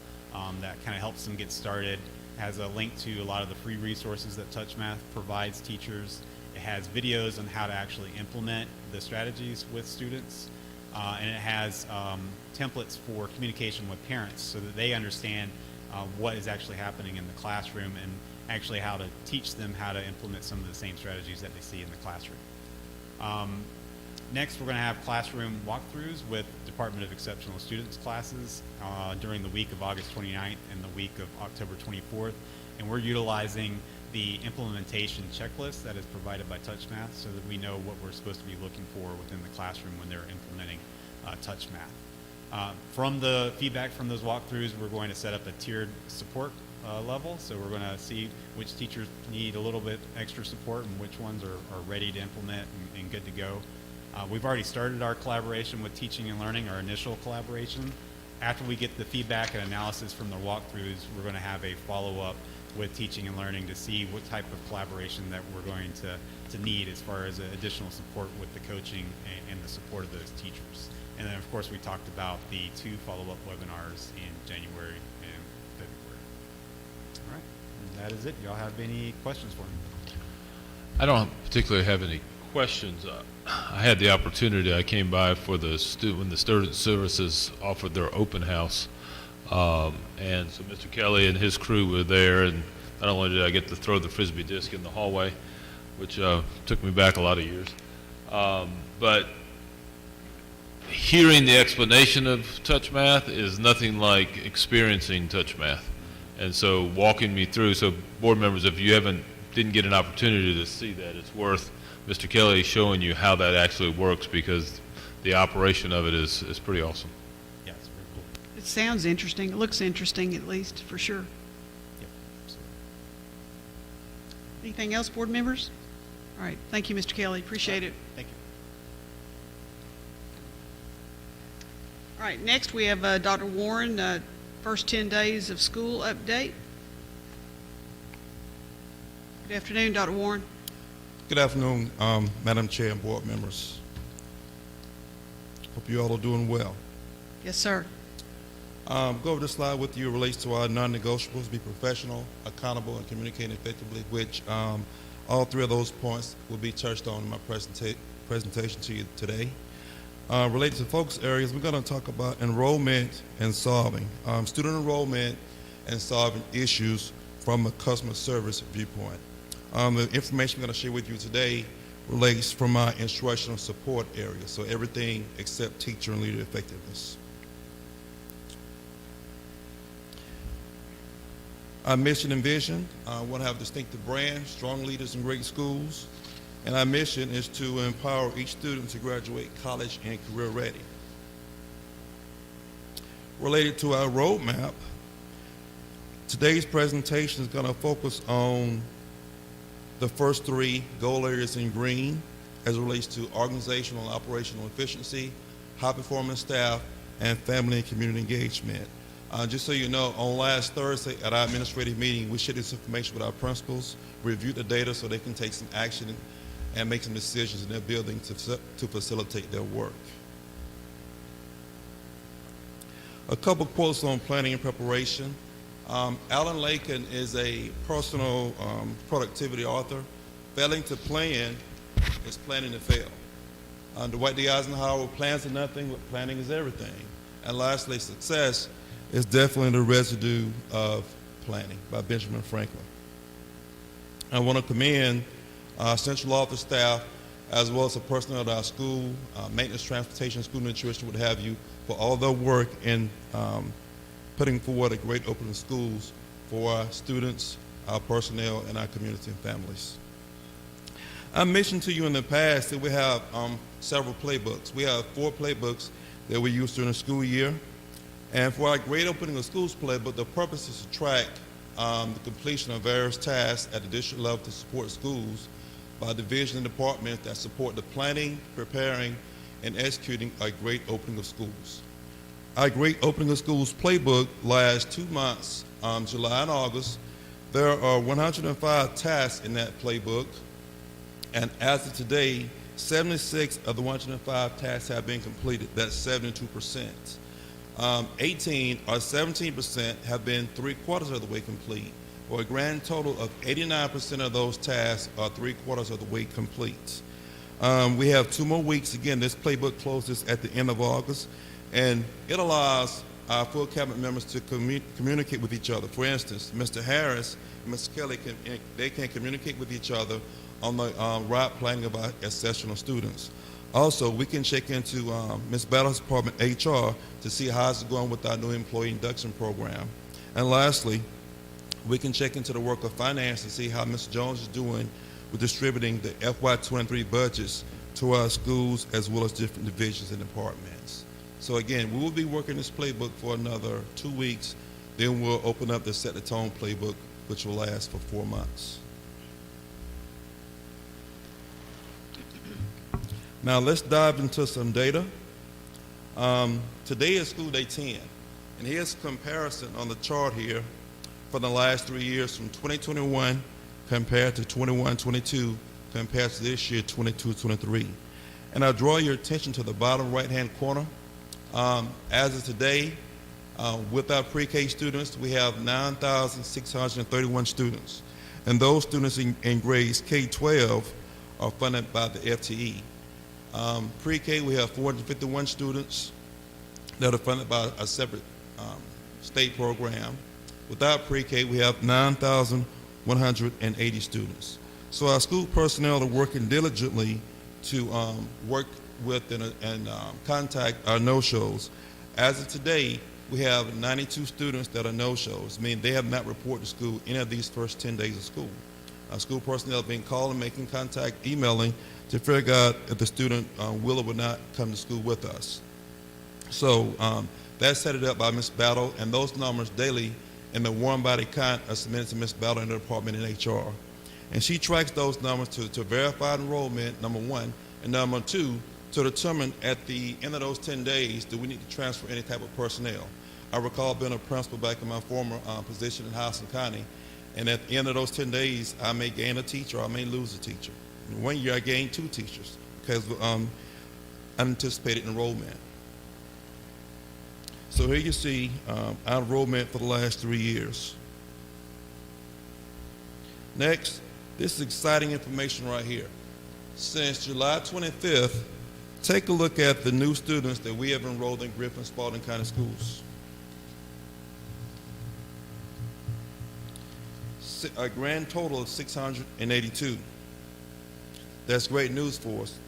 that kind of helps them get started. It has a link to a lot of the free resources that Touch Math provides teachers. It has videos on how to actually implement the strategies with students, and it has templates for communication with parents so that they understand what is actually happening in the classroom and actually how to teach them how to implement some of the same strategies that they see in the classroom. Next, we're going to have classroom walkthroughs with Department of Exceptional Students classes during the week of August 29th and the week of October 24th. And we're utilizing the implementation checklist that is provided by Touch Math so that we know what we're supposed to be looking for within the classroom when they're implementing Touch Math. From the feedback from those walkthroughs, we're going to set up a tiered support level. So we're going to see which teachers need a little bit extra support and which ones are ready to implement and good to go. We've already started our collaboration with teaching and learning, our initial collaboration. After we get the feedback and analysis from the walkthroughs, we're going to have a follow-up with teaching and learning to see what type of collaboration that we're going to need as far as additional support with the coaching and the support of those teachers. And then, of course, we talked about the 2 follow-up webinars in January and February. All right, and that is it. Y'all have any questions for me? I don't particularly have any questions. I had the opportunity, I came by for the when the student services offered their open house. And so Mr. Kelly and his crew were there, and not only did I get to throw the Frisbee disc in the hallway, which took me back a lot of years, but hearing the explanation of touch math is nothing like experiencing touch math. And so walking me through, so board members, if you didn't get an opportunity to see that, it's worth Mr. Kelly showing you how that actually works, because the operation of it is pretty awesome. Yeah, it's very cool. It sounds interesting. It looks interesting, at least, for sure. Yep, absolutely. Anything else, board members? All right. Thank you, Mr. Kelly. Appreciate it. Thank you. All right. Next, we have Dr. Warren, first 10 days of school update. Good afternoon, Dr. Warren. Good afternoon, Madam Chair and board members. Hope you all are doing well. Yes, sir. Go over this slide with you. It relates to our non-negotiables: be professional, accountable, and communicating effectively, which all 3 of those points will be touched on in my presentation to you today. Related to focus areas, we're going to talk about enrollment and solving, student enrollment and solving issues from a customer service viewpoint. The information I'm going to share with you today relates from my instructional support area, so everything except teacher and leader effectiveness. Our mission and vision: I want to have a distinctive brand, strong leaders in great schools, and our mission is to empower each student to graduate college and career ready. Related to our roadmap, today's presentation is going to focus on the first 3 goal areas in green as it relates to organizational and operational efficiency, high performance staff, and family and community engagement. Just so you know, on last Thursday at our administrative meeting, we shared this information with our principals, reviewed the data so they can take some action and make some decisions in their building to facilitate their work. A couple quotes on planning and preparation. Alan Lakin is a personal productivity author. Failing to plan is planning to fail. Dwight D. Eisenhower: plans are nothing, but planning is everything. And lastly, success is definitely the residue of planning, by Benjamin Franklin. I want to commend central office staff as well as the personnel at our school, maintenance, transportation, school nutrition, what have you, for all their work in putting forward a great opening schools for our students, our personnel, and our community and families. I mentioned to you in the past that we have several playbooks. We have 4 playbooks that we use during the school year. And for our great opening of schools playbook, the purpose is to track the completion of various tasks at the district level to support schools by division and departments that support the planning, preparing, and executing a great opening of schools. Our great opening of schools playbook lasts 2 months, July and August. There are 105 tasks in that playbook, and as of today, 76 of the 105 tasks have been completed. That's 72%. 18 or 17% have been 3/4 of the way complete, or a grand total of 89% of those tasks are 3/4 of the way complete. We have 2 more weeks. Again, this playbook closes at the end of August, and it allows our full cabinet members to communicate with each other. For instance, Mr. Harris and Mr. Kelly can communicate with each other on the route planning of our accessional students. Also, we can check into Ms. Battle's department, HR, to see how it's going with our new employee induction program. And lastly, we can check into the work of finance to see how Ms. Jones is doing with distributing the FY23 budgets to our schools as well as different divisions and departments. So again, we will be working this playbook for another 2 weeks Then we'll open up the Set the Tone playbook, which will last for 4 months. Now let's dive into some data. Today is school day 10, and here's a comparison on the chart here for the last 3 years from 2021 compared to 21-22 compared to this year 22-23. And I'll draw your attention to the bottom right-hand corner. As of today, with our pre-K students, we have 9,631 students. And those students in grades K-12 are funded by the FTE. Pre-K, we have 451 students that are funded by a separate state program. Without pre-K, we have 9,180 students. So our school personnel are working diligently to work with and contact our no-shows. As of today, we have 92 students that are no-shows, meaning they have not reported to school any of these first 10 days of school. Our school personnel have been calling, making contact, emailing to figure out if the student will or will not come to school with us. So that's set it up by Ms. Battle, and those numbers daily in the warm body count are submitted to Ms. Battle in the department in HR. And she tracks those numbers to verify enrollment, number one, and number two, to determine at the end of those 10 days, do we need to transfer any type of personnel? I recall being a principal back in my former position in Houston County, and at the end of those 10 days, I may gain a teacher or I may lose a teacher. In 1 year, I gained 2 teachers because of unanticipated enrollment. So here you see our enrollment for the last 3 years. Next, this is exciting information right here. Since July 25th, take a look at the new students that we have enrolled in Griffin Spalding County Schools. A grand total of 682. That's great news for us.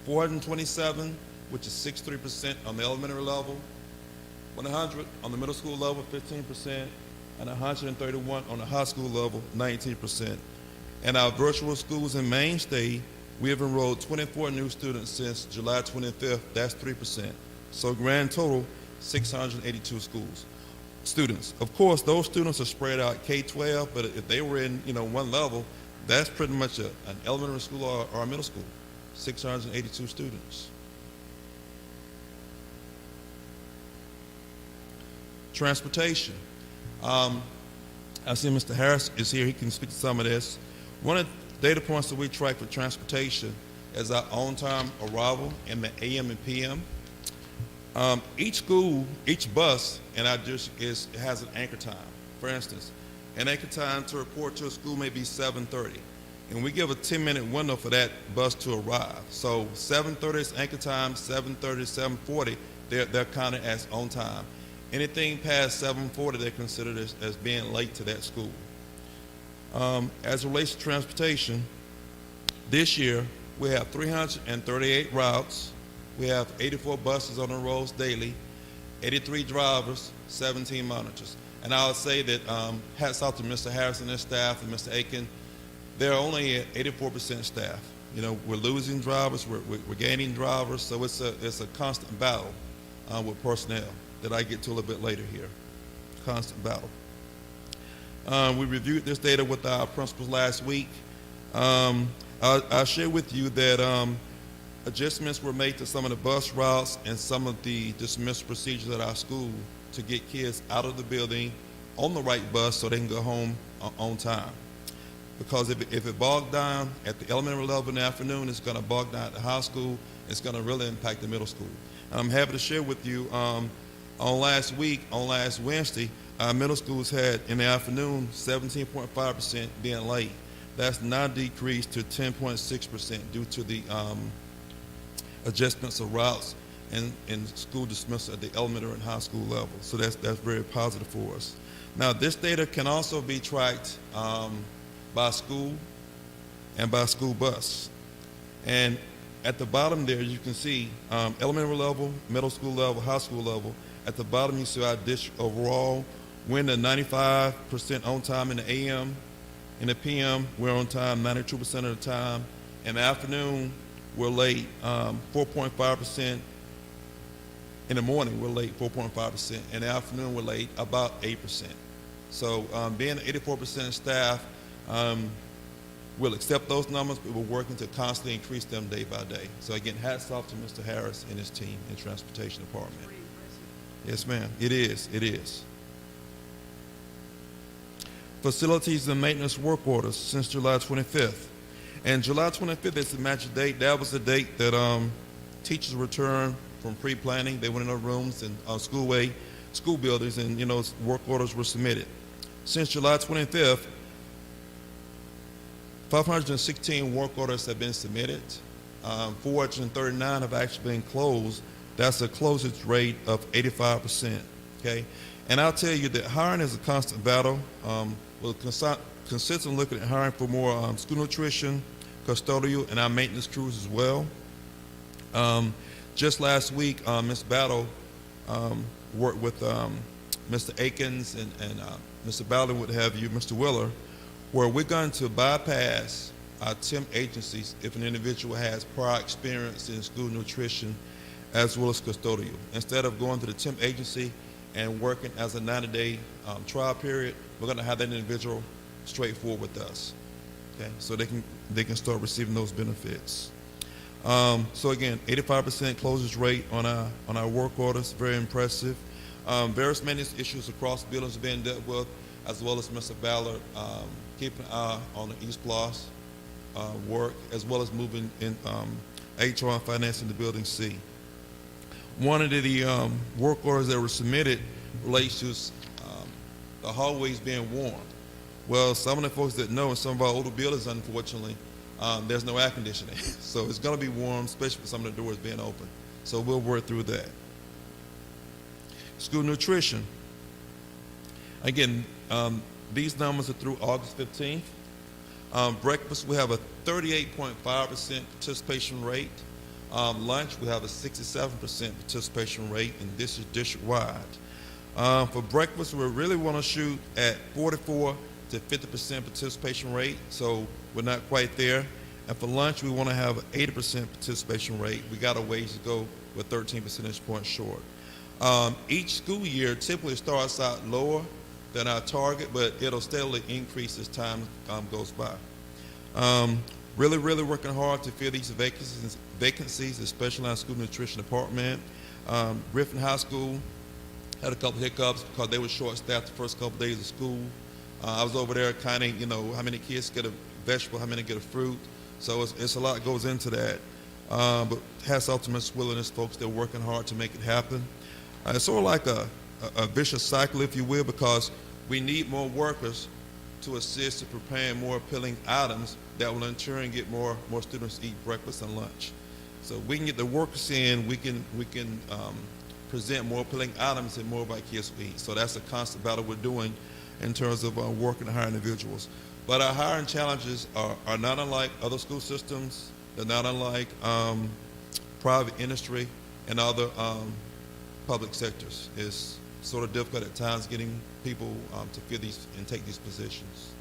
427, which is 63% on the elementary level, 100 on the middle school level, 15%, and 131 on the high school level, 19%. And our virtual schools in Mainstay, we have enrolled 24 new students since July 25th. That's 3%. So grand total, 682 students. Of course, those students are spread out K-12, but if they were in one level, that's pretty much an elementary school or a middle school, 682 students. Transportation. I see Mr. Harris is here. He can speak to some of this. One of the data points that we track for transportation is our on-time arrival in the AM and PM. Each school, each bus in our district has an anchor time. For instance, an anchor time to report to a school may be 7:30, and we give a 10-minute window for that bus to arrive. So 7:30 is anchor time, 7:30 to 7:40, they're counted as on time. Anything past 7:40, they're considered as being late to that school. As it relates to transportation, this year we have 338 routes. We have 84 buses on the roads daily, 83 drivers, 17 monitors. And I would say that hats off to Mr. Harris and his staff and Mr. Aiken. They're only at 84% staff. We're losing drivers, we're gaining drivers, so it's a constant battle with personnel that I get to a little bit later here. Constant battle. We reviewed this data with our principals last week. I'll share with you that adjustments were made to some of the bus routes and some of the dismissal procedures at our school to get kids out of the building on the right bus so they can go home on time. Because if it bogged down at the elementary level in the afternoon, it's going to bog down at the high school. It's going to really impact the middle school. And I'm happy to share with you on last Wednesday, our middle schools had in the afternoon 17.5% being late. That's now decreased to 10.6% due to the adjustments of routes and school dismissal at the elementary and high school level. So that's very positive for us. Now, this data can also be tracked by school and by school bus. And at the bottom there, you can see elementary level, middle school level, high school level. At the bottom, you see our district overall. We're in the 95% on time in the AM. In the PM, we're on time 92% of the time. In the afternoon, we're late 4.5%. In the morning, we're late 4.5%. In the afternoon, we're late about 8%. So being 84% staff, we'll accept those numbers, but we're working to constantly increase them day by day. So again, hats off to Mr. Harris and his team in Transportation Department. Yes, ma'am. It is. It is. Facilities and maintenance work orders since July 25th. And July 25th is the magic date. That was the date that teachers returned from pre-planning. They went in their rooms and school buildings, and work orders were submitted. Since July 25th, 516 work orders have been submitted. 439 have actually been closed. That's a closage rate of 85%. Okay, and I'll tell you that hiring is a constant battle. We're consistently looking at hiring for more school nutrition, custodial, and our maintenance crews as well. Just last week, Ms. Battle worked with Mr. Akins and Mr. Battle, would have you, Mr. Willer, where we're going to bypass our temp agencies if an individual has prior experience in school nutrition as well as custodial. Instead of going to the temp agency and working as a 90-day trial period, we're going to have that individual straightforward with us. Okay, so they can start receiving those benefits. So again, 85% closures rate on our work orders, very impressive. Various maintenance issues across the buildings are being dealt with, as well as Mr. Ballard keeping an eye on the East Plus work, as well as moving in HR and finance in the building C. One of the work orders that were submitted relates to the hallways being warm. Well, some of the folks that know in some of our older buildings, unfortunately, there's no air conditioning. So it's going to be warm, especially with some of the doors being open. So we'll work through that. School nutrition. Again, these numbers are through August 15th. Breakfast, we have a 38.5% participation rate. Lunch, we have a 67% participation rate, and this is district-wide. For breakfast, we really want to shoot at 44 to 50% participation rate, so we're not quite there. And for lunch, we want to have an 80% participation rate. We got a ways to go with 13 percentage points short. Each school year typically starts out lower than our target, but it'll steadily increase as time goes by. Really working hard to fill these vacancies, especially in our school nutrition department. Griffin High School had a couple hiccups because they were short-staffed the first couple days of school. I was over there counting, how many kids get a vegetable, how many get a fruit. So it's a lot goes into that. But hats off to Ms. Will and his folks. They're working hard to make it happen. It's sort of like a vicious cycle, if you will, because we need more workers to assist in preparing more appealing items that will in turn get more students to eat breakfast and lunch. So we can get the workers in, we can present more appealing items and more of our kids will eat. So that's a constant battle we're doing in terms of working to hire individuals. But our hiring challenges are not unlike other school systems. They're not unlike private industry and other public sectors. It's sort of difficult at times getting people to fill these and take these positions.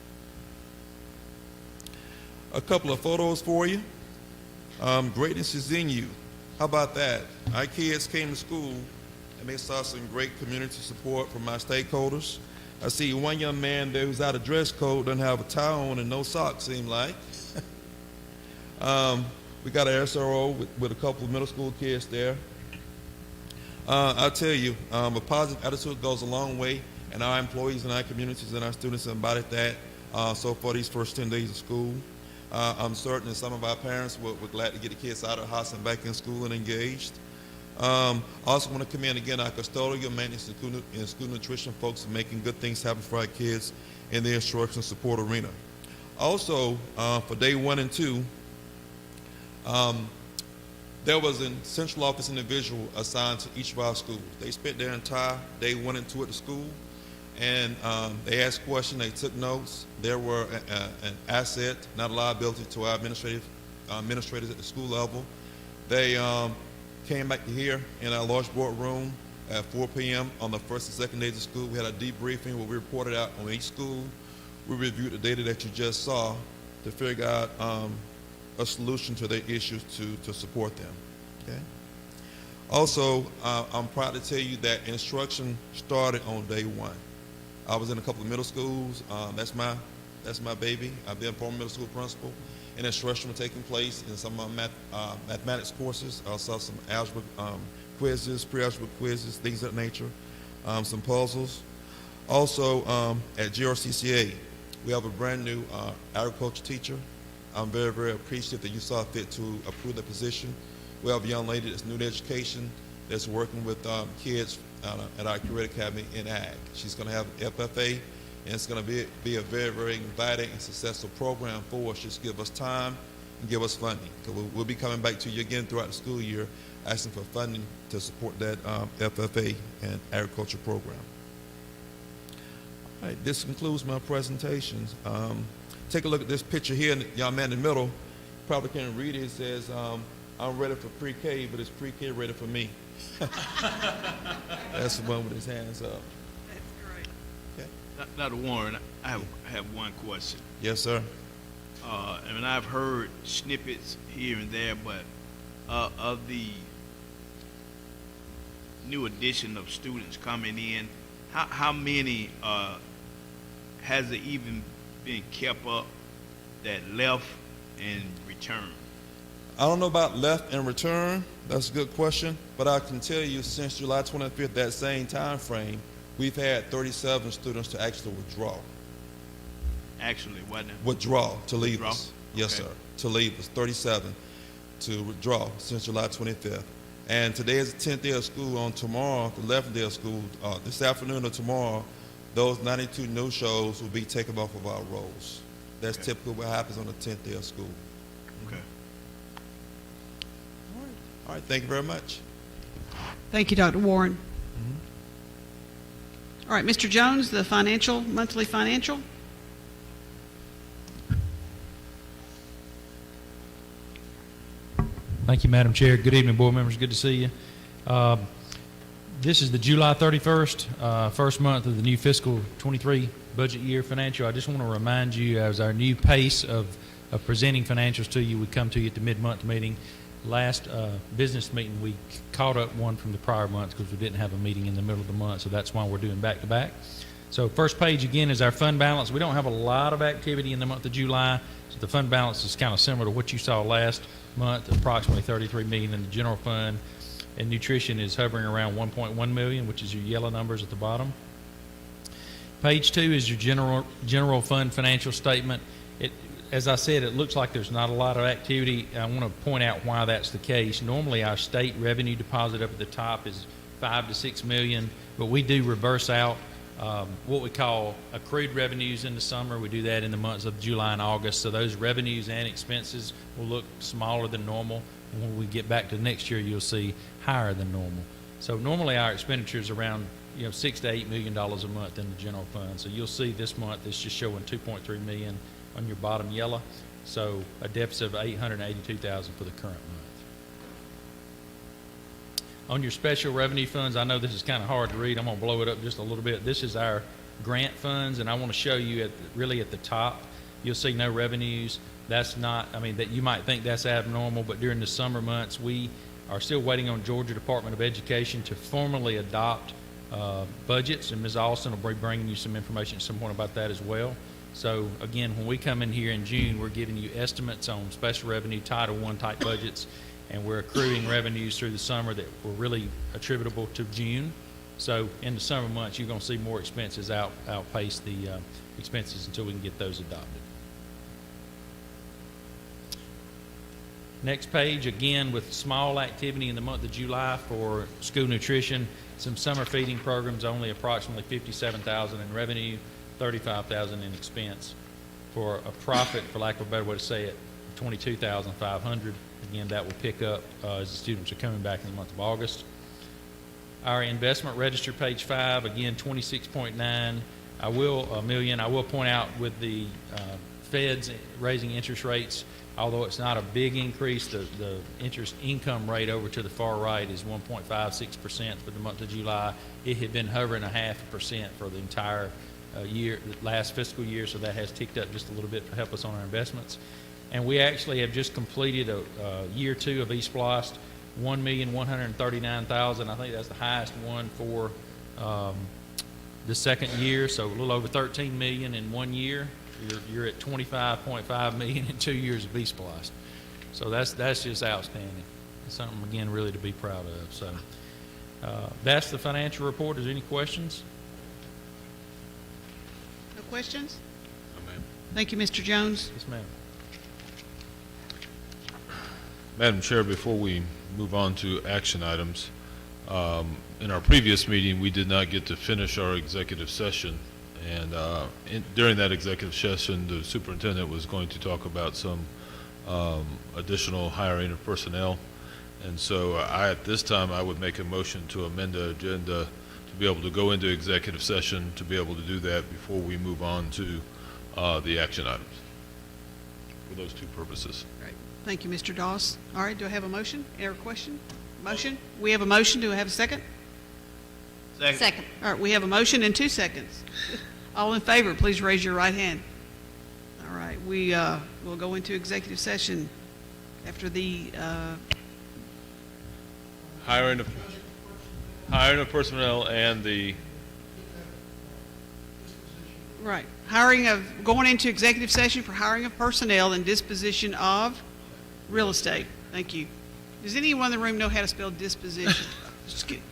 A couple of photos for you. Greatness is in you. How about that? Our kids came to school and they saw some great community support from my stakeholders. I see one young man there who's out of dress code, doesn't have a tie on and no socks, seem like. We got an SRO with a couple of middle school kids there. I'll tell you, a positive attitude goes a long way, and our employees and our communities and our students embodied that so far these first 10 days of school. I'm certain that some of our parents were glad to get the kids out of the house and back in school and engaged. I also want to commend again our custodial maintenance and school nutrition folks for making good things happen for our kids in the instruction support arena. Also, for day 1 and 2, there was a central office individual assigned to each of our schools. They spent their entire day 1 and 2 at the school, and they asked questions, they took notes. They were an asset, not a liability to our administrators at the school level. They came back to here in our large boardroom at 4 p.m. on the first and second days of school. We had a debriefing where we reported out on each school. We reviewed the data that you just saw to figure out a solution to their issues to support them. Okay. Also, I'm proud to tell you that instruction started on day one. I was in a couple of middle schools. That's my baby. I've been former middle school principal, and instruction was taking place in some of my mathematics courses. I saw some algebra quizzes, pre-algebra quizzes, things of that nature, some puzzles. Also, at GRCCA, we have a brand new agriculture teacher. I'm very, very appreciative that you saw fit to approve the position. We have a young lady that's new to education that's working with kids at our Career Academy in Ag. She's going to have an FFA, and it's going to be a very, very inviting and successful program for us. Just give us time and give us funding. We'll be coming back to you again throughout the school year asking for funding to support that FFA and agriculture program. All right, this concludes my presentations. Take a look at this picture here, and young man in the middle probably can't read it. It says, I'm ready for pre-K, but it's pre-K ready for me. That's the one with his hands up. That's great. Okay. Dr. Warren, I have one question. Yes, sir. I mean, I've heard snippets here and there, but of the new addition of students coming in, how many has it even been kept up that left and returned? I don't know about left and return. That's a good question. But I can tell you since July 25th, that same time frame, we've had 37 students to actually withdraw. Actually, what now? Withdraw, to leave Withdraw? us. Yes, Okay. sir. To leave us, 37 to withdraw since July 25th. And today is the 10th day of school. On tomorrow, the 11th day of school, this afternoon or tomorrow, those 92 no-shows will be taken off of our rolls. That's Okay. typically what happens on the 10th day of school. Okay. All right, thank you very much. Thank you, Dr. Warren. All right, Mr. Jones, the monthly financial. Thank you, Madam Chair. Good evening, board members. Good to see you. This is the July 31st, first month of the new fiscal 23 budget year financial. I just want to remind you, as our new pace of presenting financials to you would come to you at the mid-month meeting. Last business meeting, we caught up one from the prior month because we didn't have a meeting in the middle of the month, so that's why we're doing back-to-back. So first page, again, is our fund balance. We don't have a lot of activity in the month of July, so the fund balance is kind of similar to what you saw last month, approximately $33 million in the general fund, and nutrition is hovering around $1.1 million, which is your yellow numbers at the bottom. Page 2 is your general fund financial statement. As I said, it looks like there's not a lot of activity. I want to point out why that's the case. Normally, our state revenue deposit up at the top is $5 to $6 million, but we do reverse out what we call accrued revenues in the summer. We do that in the months of July and August, so those revenues and expenses will look smaller than normal, and when we get back to next year, you'll see higher than normal. So normally our expenditures around $6 to $8 million a month in the general fund. So you'll see this month it's just showing $2.3 million on your bottom yellow, so a deficit of $882,000 for the current month. On your special revenue funds, I know this is kind of hard to read. I'm going to blow it up just a little bit. This is our grant funds, and I want to show you really at the top, you'll see no revenues. That's not, that you might think that's abnormal, but during the summer months, we are still waiting on Georgia Department of Education to formally adopt budgets, and Ms. Austin will be bringing you some information at some point about that as well. So again, when we come in here in June, we're giving you estimates on special revenue Title I type budgets, and we're accruing revenues through the summer that were really attributable to June. So in the summer months, you're going to see more expenses outpace the expenses until we can get those adopted. Next page, again, with small activity in the month of July for school nutrition, some summer feeding programs, only approximately $57,000 in revenue, $35,000 in expense, for a profit, for lack of a better way to say it, $22,500. Again, that will pick up as the students are coming back in the month of August. Our investment register, page 5, again, 26.9 million. I will point out with the Feds raising interest rates, although it's not a big increase, the interest income rate over to the far right is 1.56% for the month of July. It had been hovering 0.5% for the entire year, last fiscal year, so that has ticked up just a little bit to help us on our investments. And we actually have just completed a year 2 of eSplost. $1,139,000. I think that's the highest one for the second year, so a little over $13 million in 1 year. You're at $25.5 million in 2 years of B-Splost. So that's just outstanding. It's something, again, really to be proud of. So that's the financial report. Is there any questions? No questions? No, ma'am. Thank you, Mr. Jones. Yes, ma'am. Madam Chair, before we move on to action items, in our previous meeting, we did not get to finish our executive session. And during that executive session, the superintendent was going to talk about some additional hiring of personnel. And so at this time, I would make a motion to amend the agenda to be able to go into executive session, to be able to do that before we move on to the action items for those two purposes. Great. Thank you, Mr. Doss. All right, do I have a motion? Any question? Motion? We have a motion. Do I have a second? Second. All right, we have a motion and 2 seconds. All in favor, please raise your right hand. All right, we will go into executive session after the Hiring of personnel and the right going into executive session for hiring of personnel and disposition of real estate. Thank you. Does anyone in the room know how to spell disposition? Just kidding.